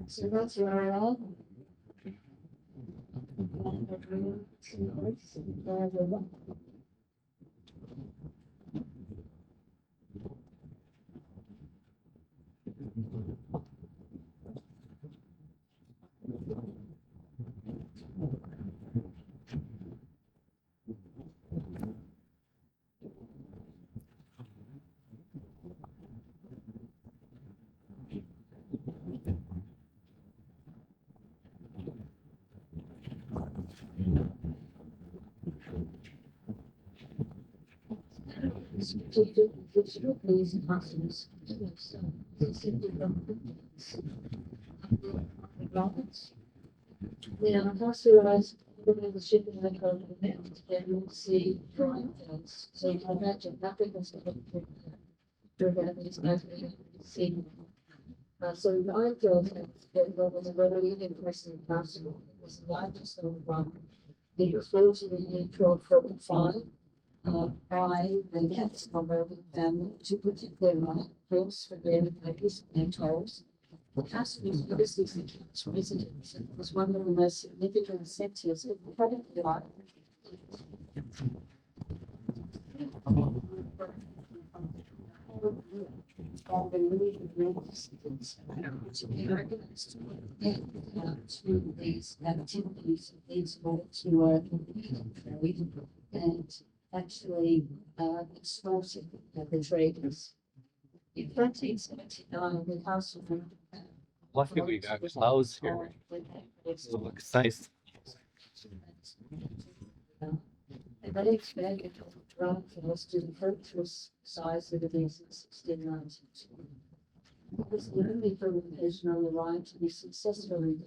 so that's where I am. Yeah, I hospitalized the ship in the cold and you'll see drawing things. So you can imagine nothing is going to prevent these guys being seen. So the ideal thing was a very interesting possible. It was the largest of the exposure to the neutral 45. By the cats number with them to put it there on close for their babies and toes. The customers for this residence was one of the most significant centers in the product line. To these activities, these folks who are and actually exporting the traders. In 1379, the house of Lucky we got clouds here. It looks nice. And they expanded the drum from the student virtuous size of the base in 1692. It was the only fortification on the Rhine to be successfully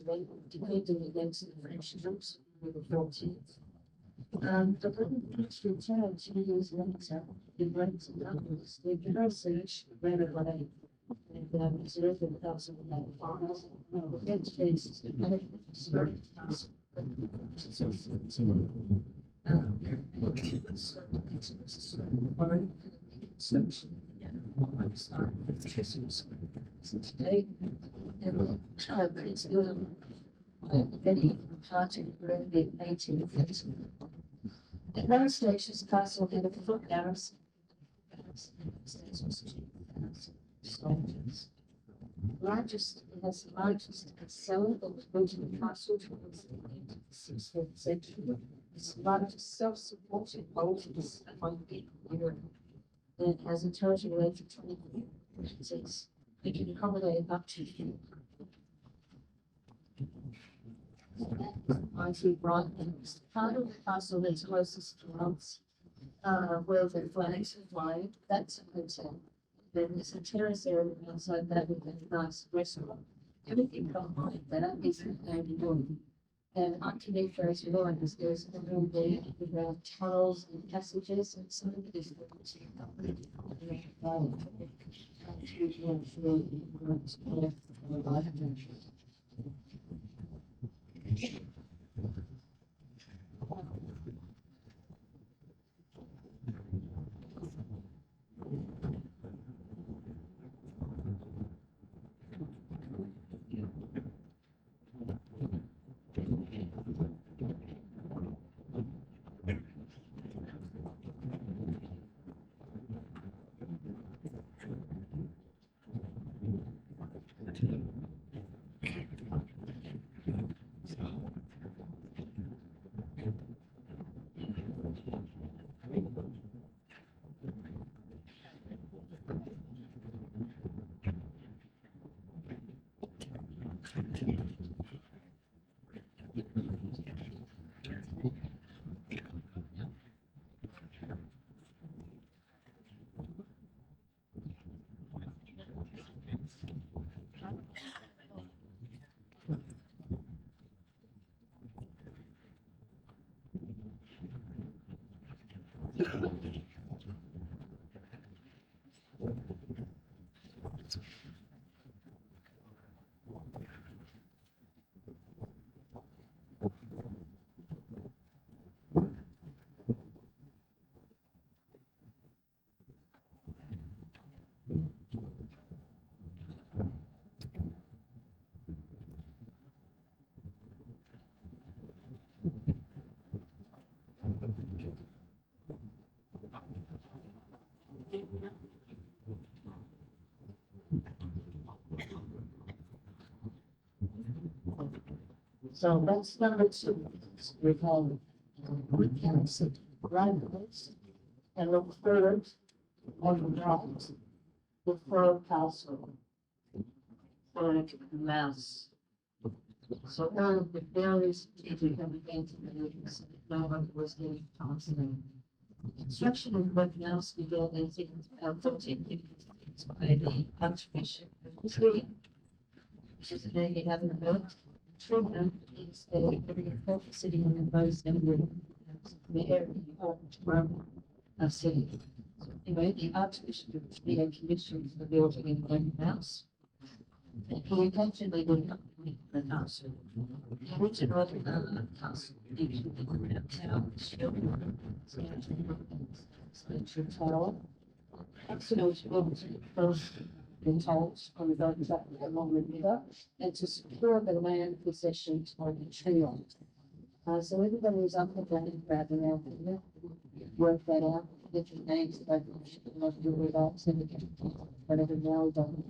defended against the French troops on the 14th. The British returned 2 years later in ranks and numbers. The general siege ran away and observed the thousand farmers. The French faced a spirit castle. Today, Prince William, many party in the 18th. At one stage, this castle had a foot garrison. Soldiers. Largest, it has the largest cell that was built in the castle towards the end of the 16th century. It's the largest self-supported bolters among people in Europe. And it has a total range of 26. It can accommodate up to 50. Mighty bright things. Part of the castle that's closest to us, where the flags are flying, that's a hotel. Then there's a terrace area outside that with a nice restaurant. Everything combined that is the only room. And underneath those ruins, there's a room there around tunnels and passages, and some of it is So that's number two. We call we can sit right place and look third on the right, the Pearl Castle, for mass. So all of the various people have been to the movies, no one was getting constant. Construction of what now began in 1450s by the Archbishop of Trier, which is the name you haven't heard. Trier is a very important city in the most important Roman city. Anyway, the Archbishop of Trier commissioned the building in one house. And he intentionally would not make the castle. The original castle included around town, Central Tower. Castle was built first in towns on the boat along the river and to secure the land possessions of the trio. So everybody was up with that and grabbing around there, work that out, different names that I should not do without sending it, whatever now done.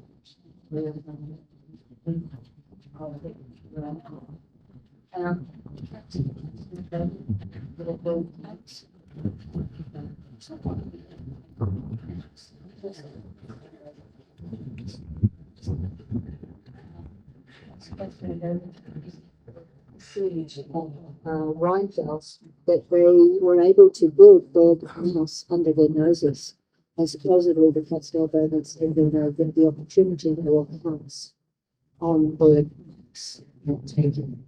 Siege of Rhinefelds, that they were able to build their house under their noses. And supposedly the Catskill Bowmans had the opportunity to walk a house on bird not taken.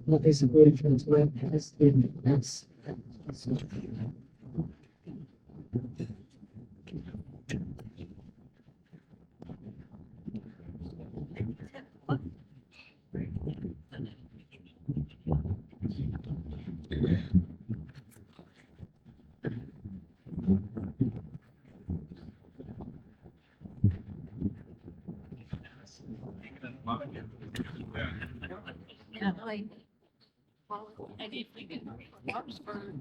What is a good work has been as I need to get Harrisburg.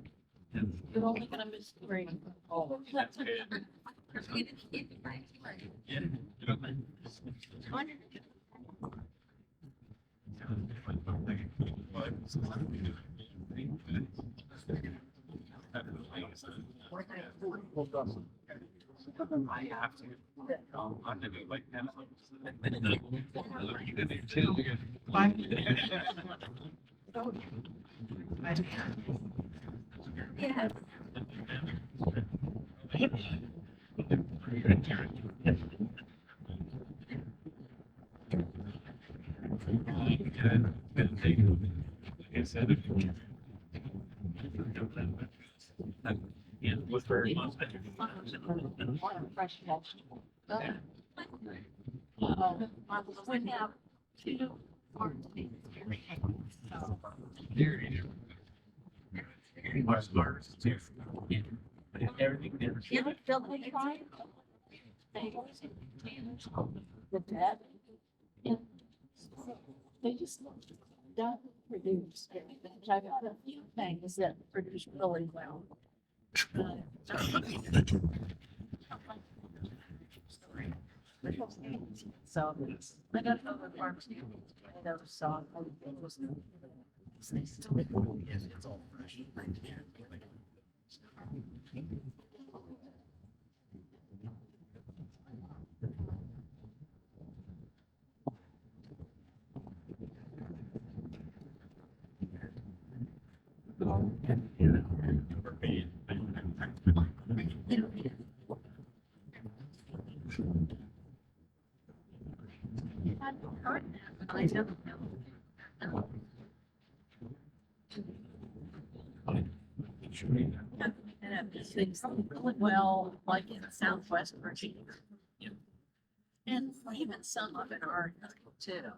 You're only gonna miss three. Oh, that's good. I have to. I'm gonna do like 10. You can do two. Yeah. Was very much. Fresh vegetable. We have two farms. Much larger too. Everything there. You ever feel they try? The dad. Yeah. They just don't produce everything. I've got a few things that produce really well. So I got other farms too. Those so they still. Yes, it's all fresh. I don't know. And it things really well, like in Southwest Virginia. And even some of it are too.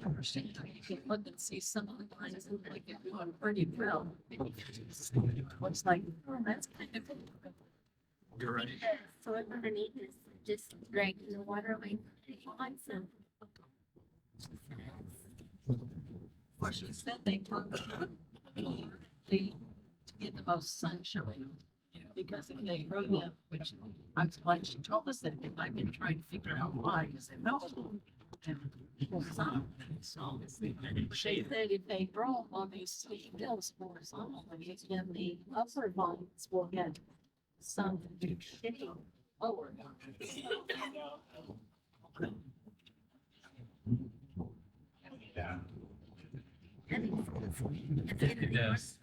But you can look and see some of the lines that like they're doing pretty well. What's like, oh, that's kind of. You're right. So underneath is just dragged in the water like on some. Or she said they put the to get the most sunshine. Because if they grow up, which I'm like she told us that I've been trying to figure out why, because they know. And some, so she said if they grow on these sweet hills horizontally, then the upper vines will get some shitty lower. Yeah. It does.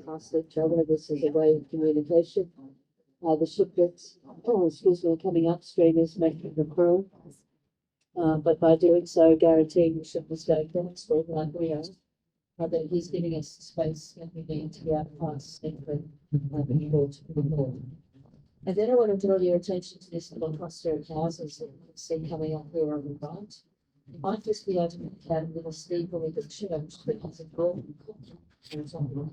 Past each other. This is a way of communication. The ship gets, coming upstream is making the crew. But by doing so, guaranteeing the ship will stay downstream like we are. That he's giving us the space that we need to be able to pass safely the board. And then I want to draw your attention to this little cluster of houses that you can see coming up here on the right. It might just be able to make out a little steeple with a church that has a golden clock on top of it.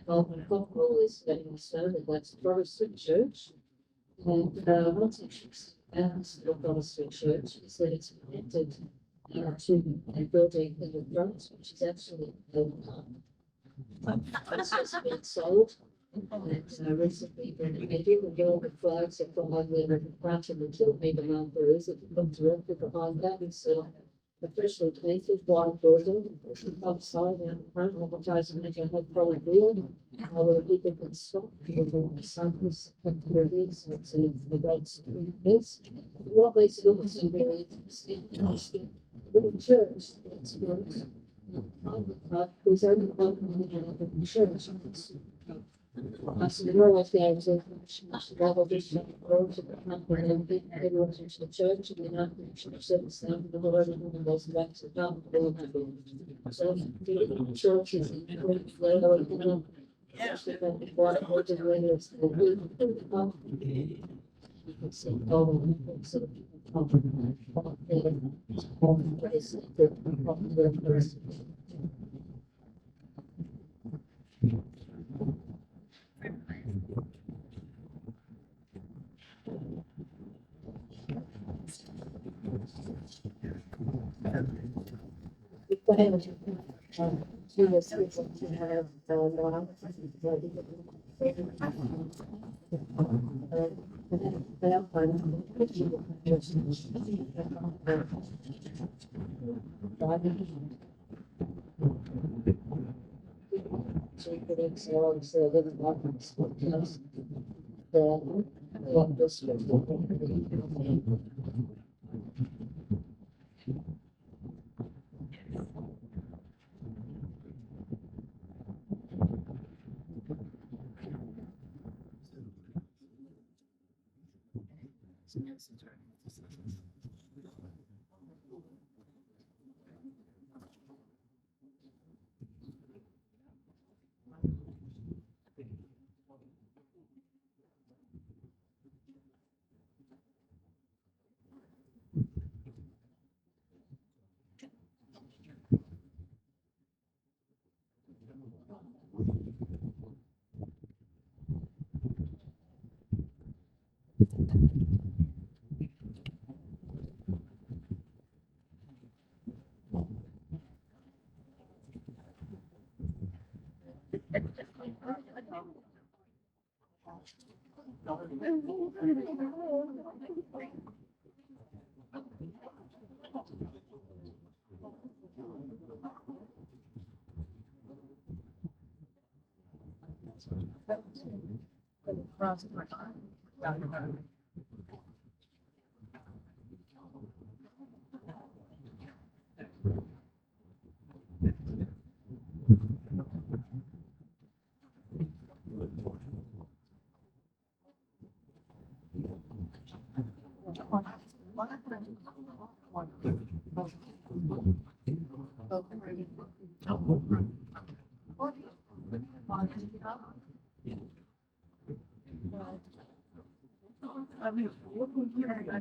All this letting us know that that's a Protestant church. And what's interesting about the Protestant church is that it's connected to a building in the front, which is actually it's just been sold. And recently renovated, and all the flags are from on the front and the two main numbers. If you look directly behind that, it's officially painted white building, outside and front advertising that you have probably real. Where people can stop, people can samples and their needs, and so the rights to this. What makes it also really interesting, little church, it's good. There's only one in the church. So the normal thing is level just goes to the number and everyone's into the church and then after the church sits down, the Lord and then goes back to down. So the church is in great flow and then especially when the water goes in when it's the good. You can see all the people, so I'm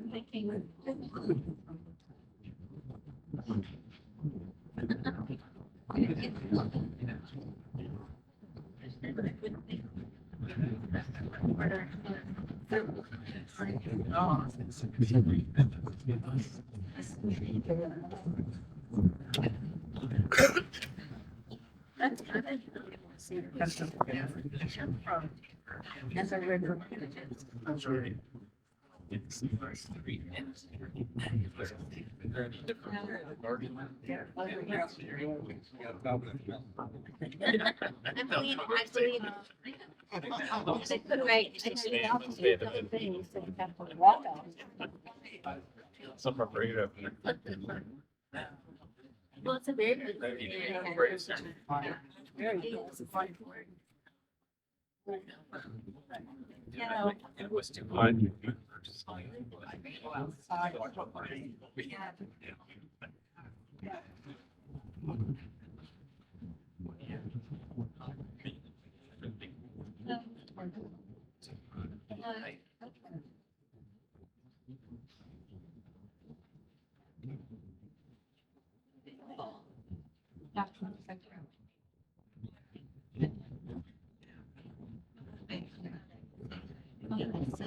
thinking. That's good. As a river. Some are afraid of. Well, it's a very good. Very good. Yeah. It was too hard.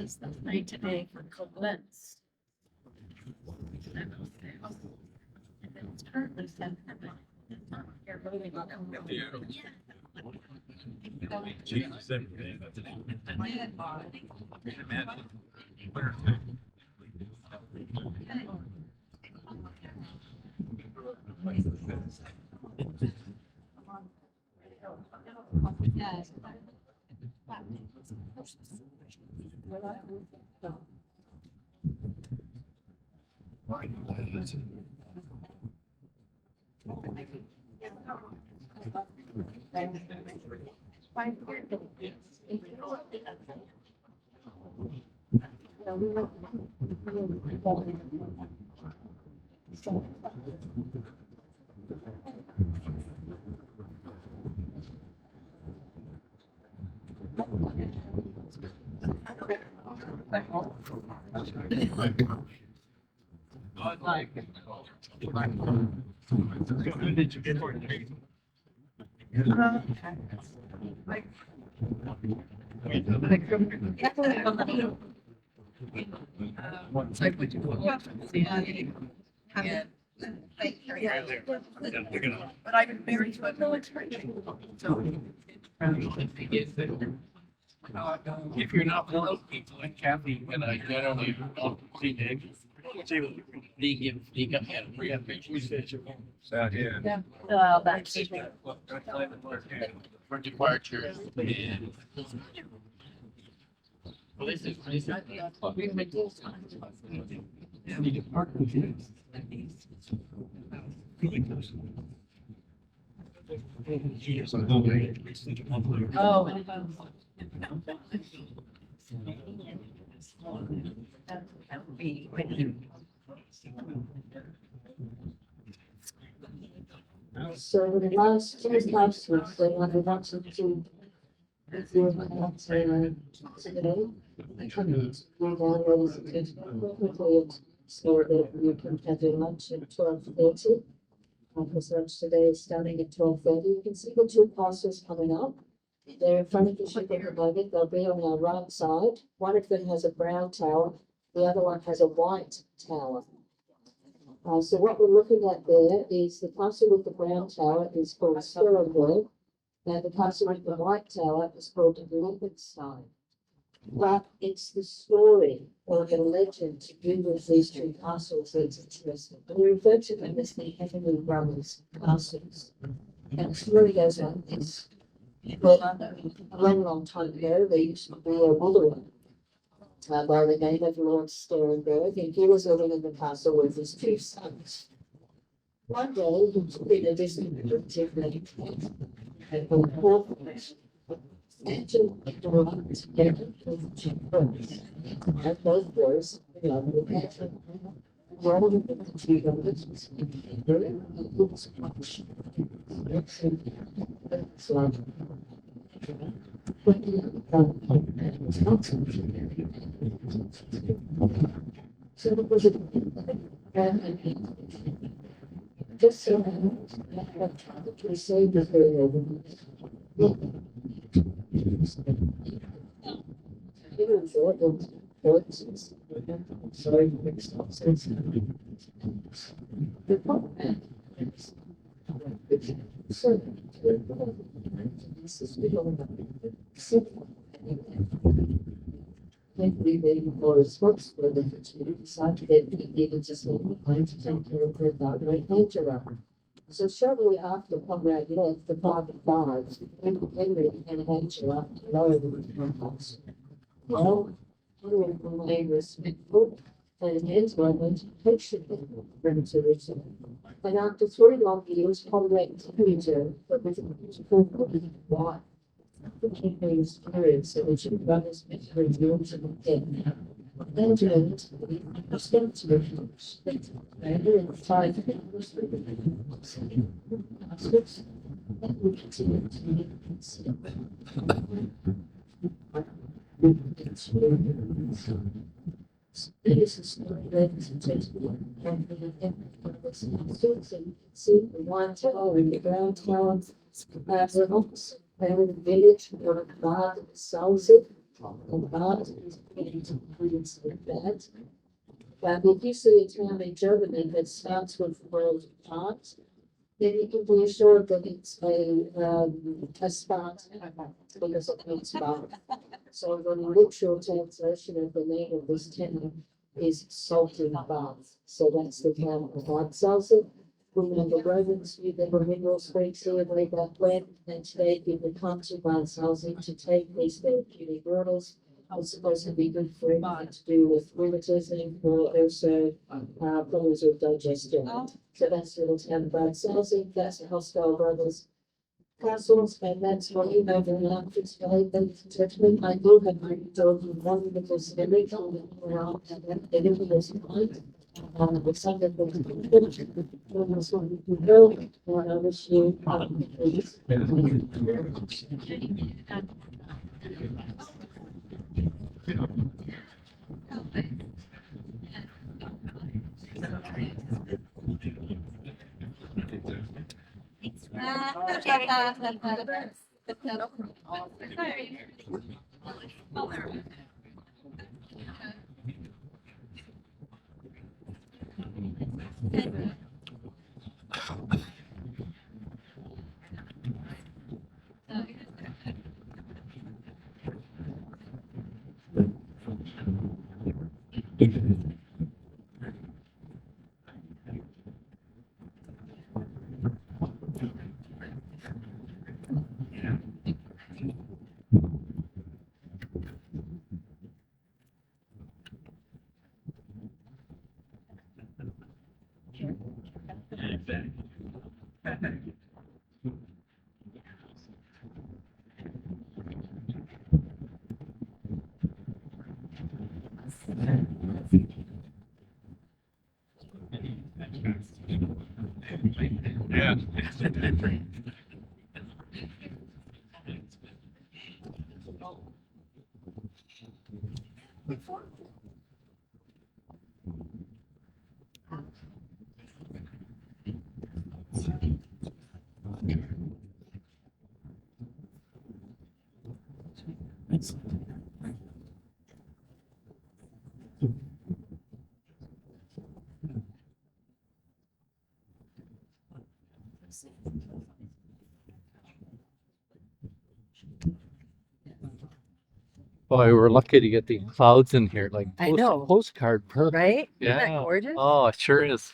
was the night today for Koblenz. And then it's currently 7:00. You're moving on. Jesus, everything. Imagine. Did you get for it? But I've been married to a military. So. If you're not one of those people like Kathy and I generally don't see Nick. He got we have pictures. Out here. That's. For departure. And well, this is. Oh. That would be when you. So the last two houses, they want to to. If you want to today, I come in, go down those quickly, so that you can have your lunch at 12:30. Because lunch today is starting at 12:30. You can see the two parcels coming up. They're in front of the ship at the moment. They'll be on our right side. One of them has a brown tower. The other one has a white tower. So what we're looking at there is the parcel with the brown tower is called Sterenberg, and the parcel with the white tower is called Lembenstein. But it's the story or the legend to do with these two castles that's interesting. And we refer to them as the Heavenly Brothers castles. And the story goes on, it's well, a long, long time ago, there used to be a ruler by the name of Lord Sterenberg, and he was living in the castle with his two sons. One day, he was in a distant relative and from the Angel belonged together with the two boys. And both boys belonged to Angel. One of the two brothers was very good much. So it was a just so we saved the very over. Sorry, so this is they were responsible for the decided that he needed to stay behind to take care of their daughter and Angela. So shortly after Conrad left, the father died, and Henry and Angela alone in the house. Well, Henry remained respectful, and Angela went patiently for him to return. And after 3 long years, Conrad return, but with a beautiful wife. The king was curious, so the two brothers met for years and again. Angela was responsible for and in 5 years, that we continue to be considered. It is a story, ladies and gentlemen, and the students and see the one tower and the ground tower, the opposite. They were in the village, or the guard that sells it, and art is pretty includes with that. But if you see a town in Germany that starts with the word art, then you can be assured that it's a Spartan because it means Spartan. So the literal translation of the name of this town is Salted Bath. So that's the town of Bad Salzig. When the Romans knew there were mineral springs here way back when, and today people come to Bad Salzig to take these therapeutic waters. It's supposed to be good for anything to do with rheumatism or also problems with digestion. So that's the little town of Bad Salzig. That's the Hostile Brothers Castles, and that's what you know very much today, ladies and gentlemen. I do have my dog in one little village on the around and the littlest point. The second thing is what you can go, and I wish you peace. Yeah. Boy, we're lucky to get the clouds in here, like I know. postcard perfect. Right? Isn't that Yeah. gorgeous? Oh, it sure is.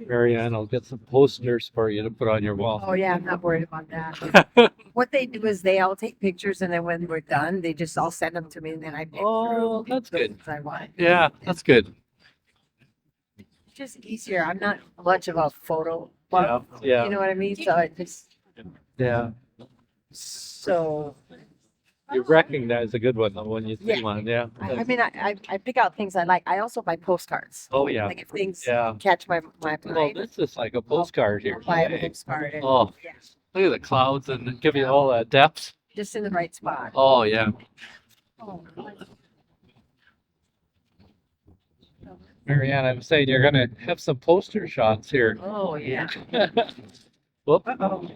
Marianne, I'll get some posters for you to put on your wall. Oh yeah, I'm not worried about that. What they do is they all take pictures, and then when we're done, they just all send them to me, and then I pick Oh, through that's the good. ones I want. Yeah, that's good. It's just easier. I'm not much of a photo Yeah, buff. yeah, You know what I mean? So I just yeah. so You recognize a good one though when you see Yeah. one. Yeah. I mean I pick out things I like. I also buy postcards. Oh yeah. Like if things Yeah. catch my Well, mind, this is like a postcard here. I'll buy a Hey. postcard and Oh, yeah, look at the clouds and give you all that depth. just in the right spot. Oh yeah. Oh, Marianne, I'm saying you're gonna have some poster shots here. oh yeah. Whoop. Uh-oh.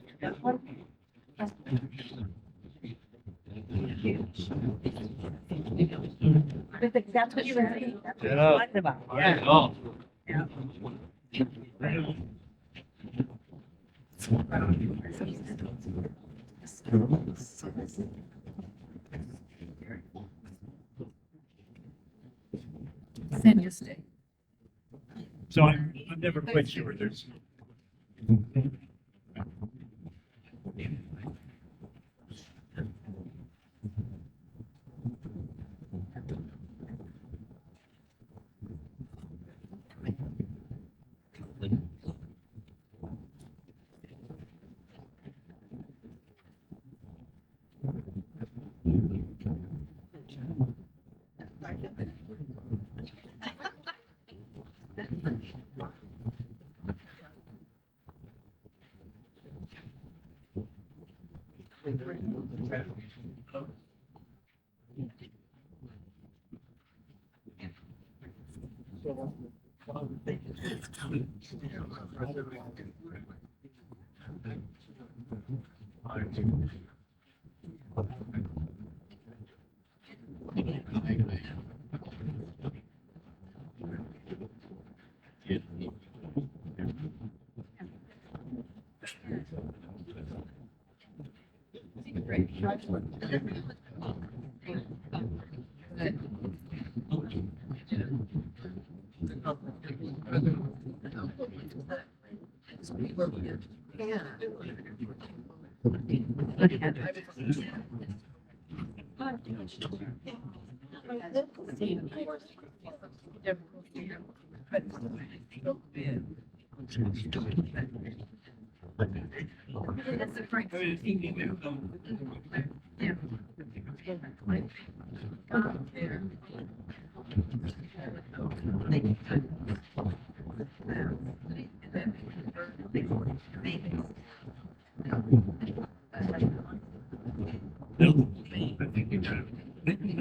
That's what you were saying. That's what Yeah. you're talking about. I know. Yeah. Send you stay. So I'm never quite sure. There's.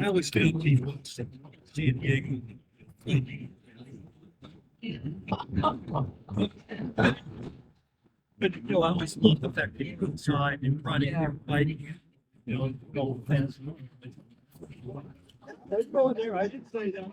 I always feel people San Diego. But I always love the fact that you go inside and run in there fighting, go fast. There's no there. I didn't say that.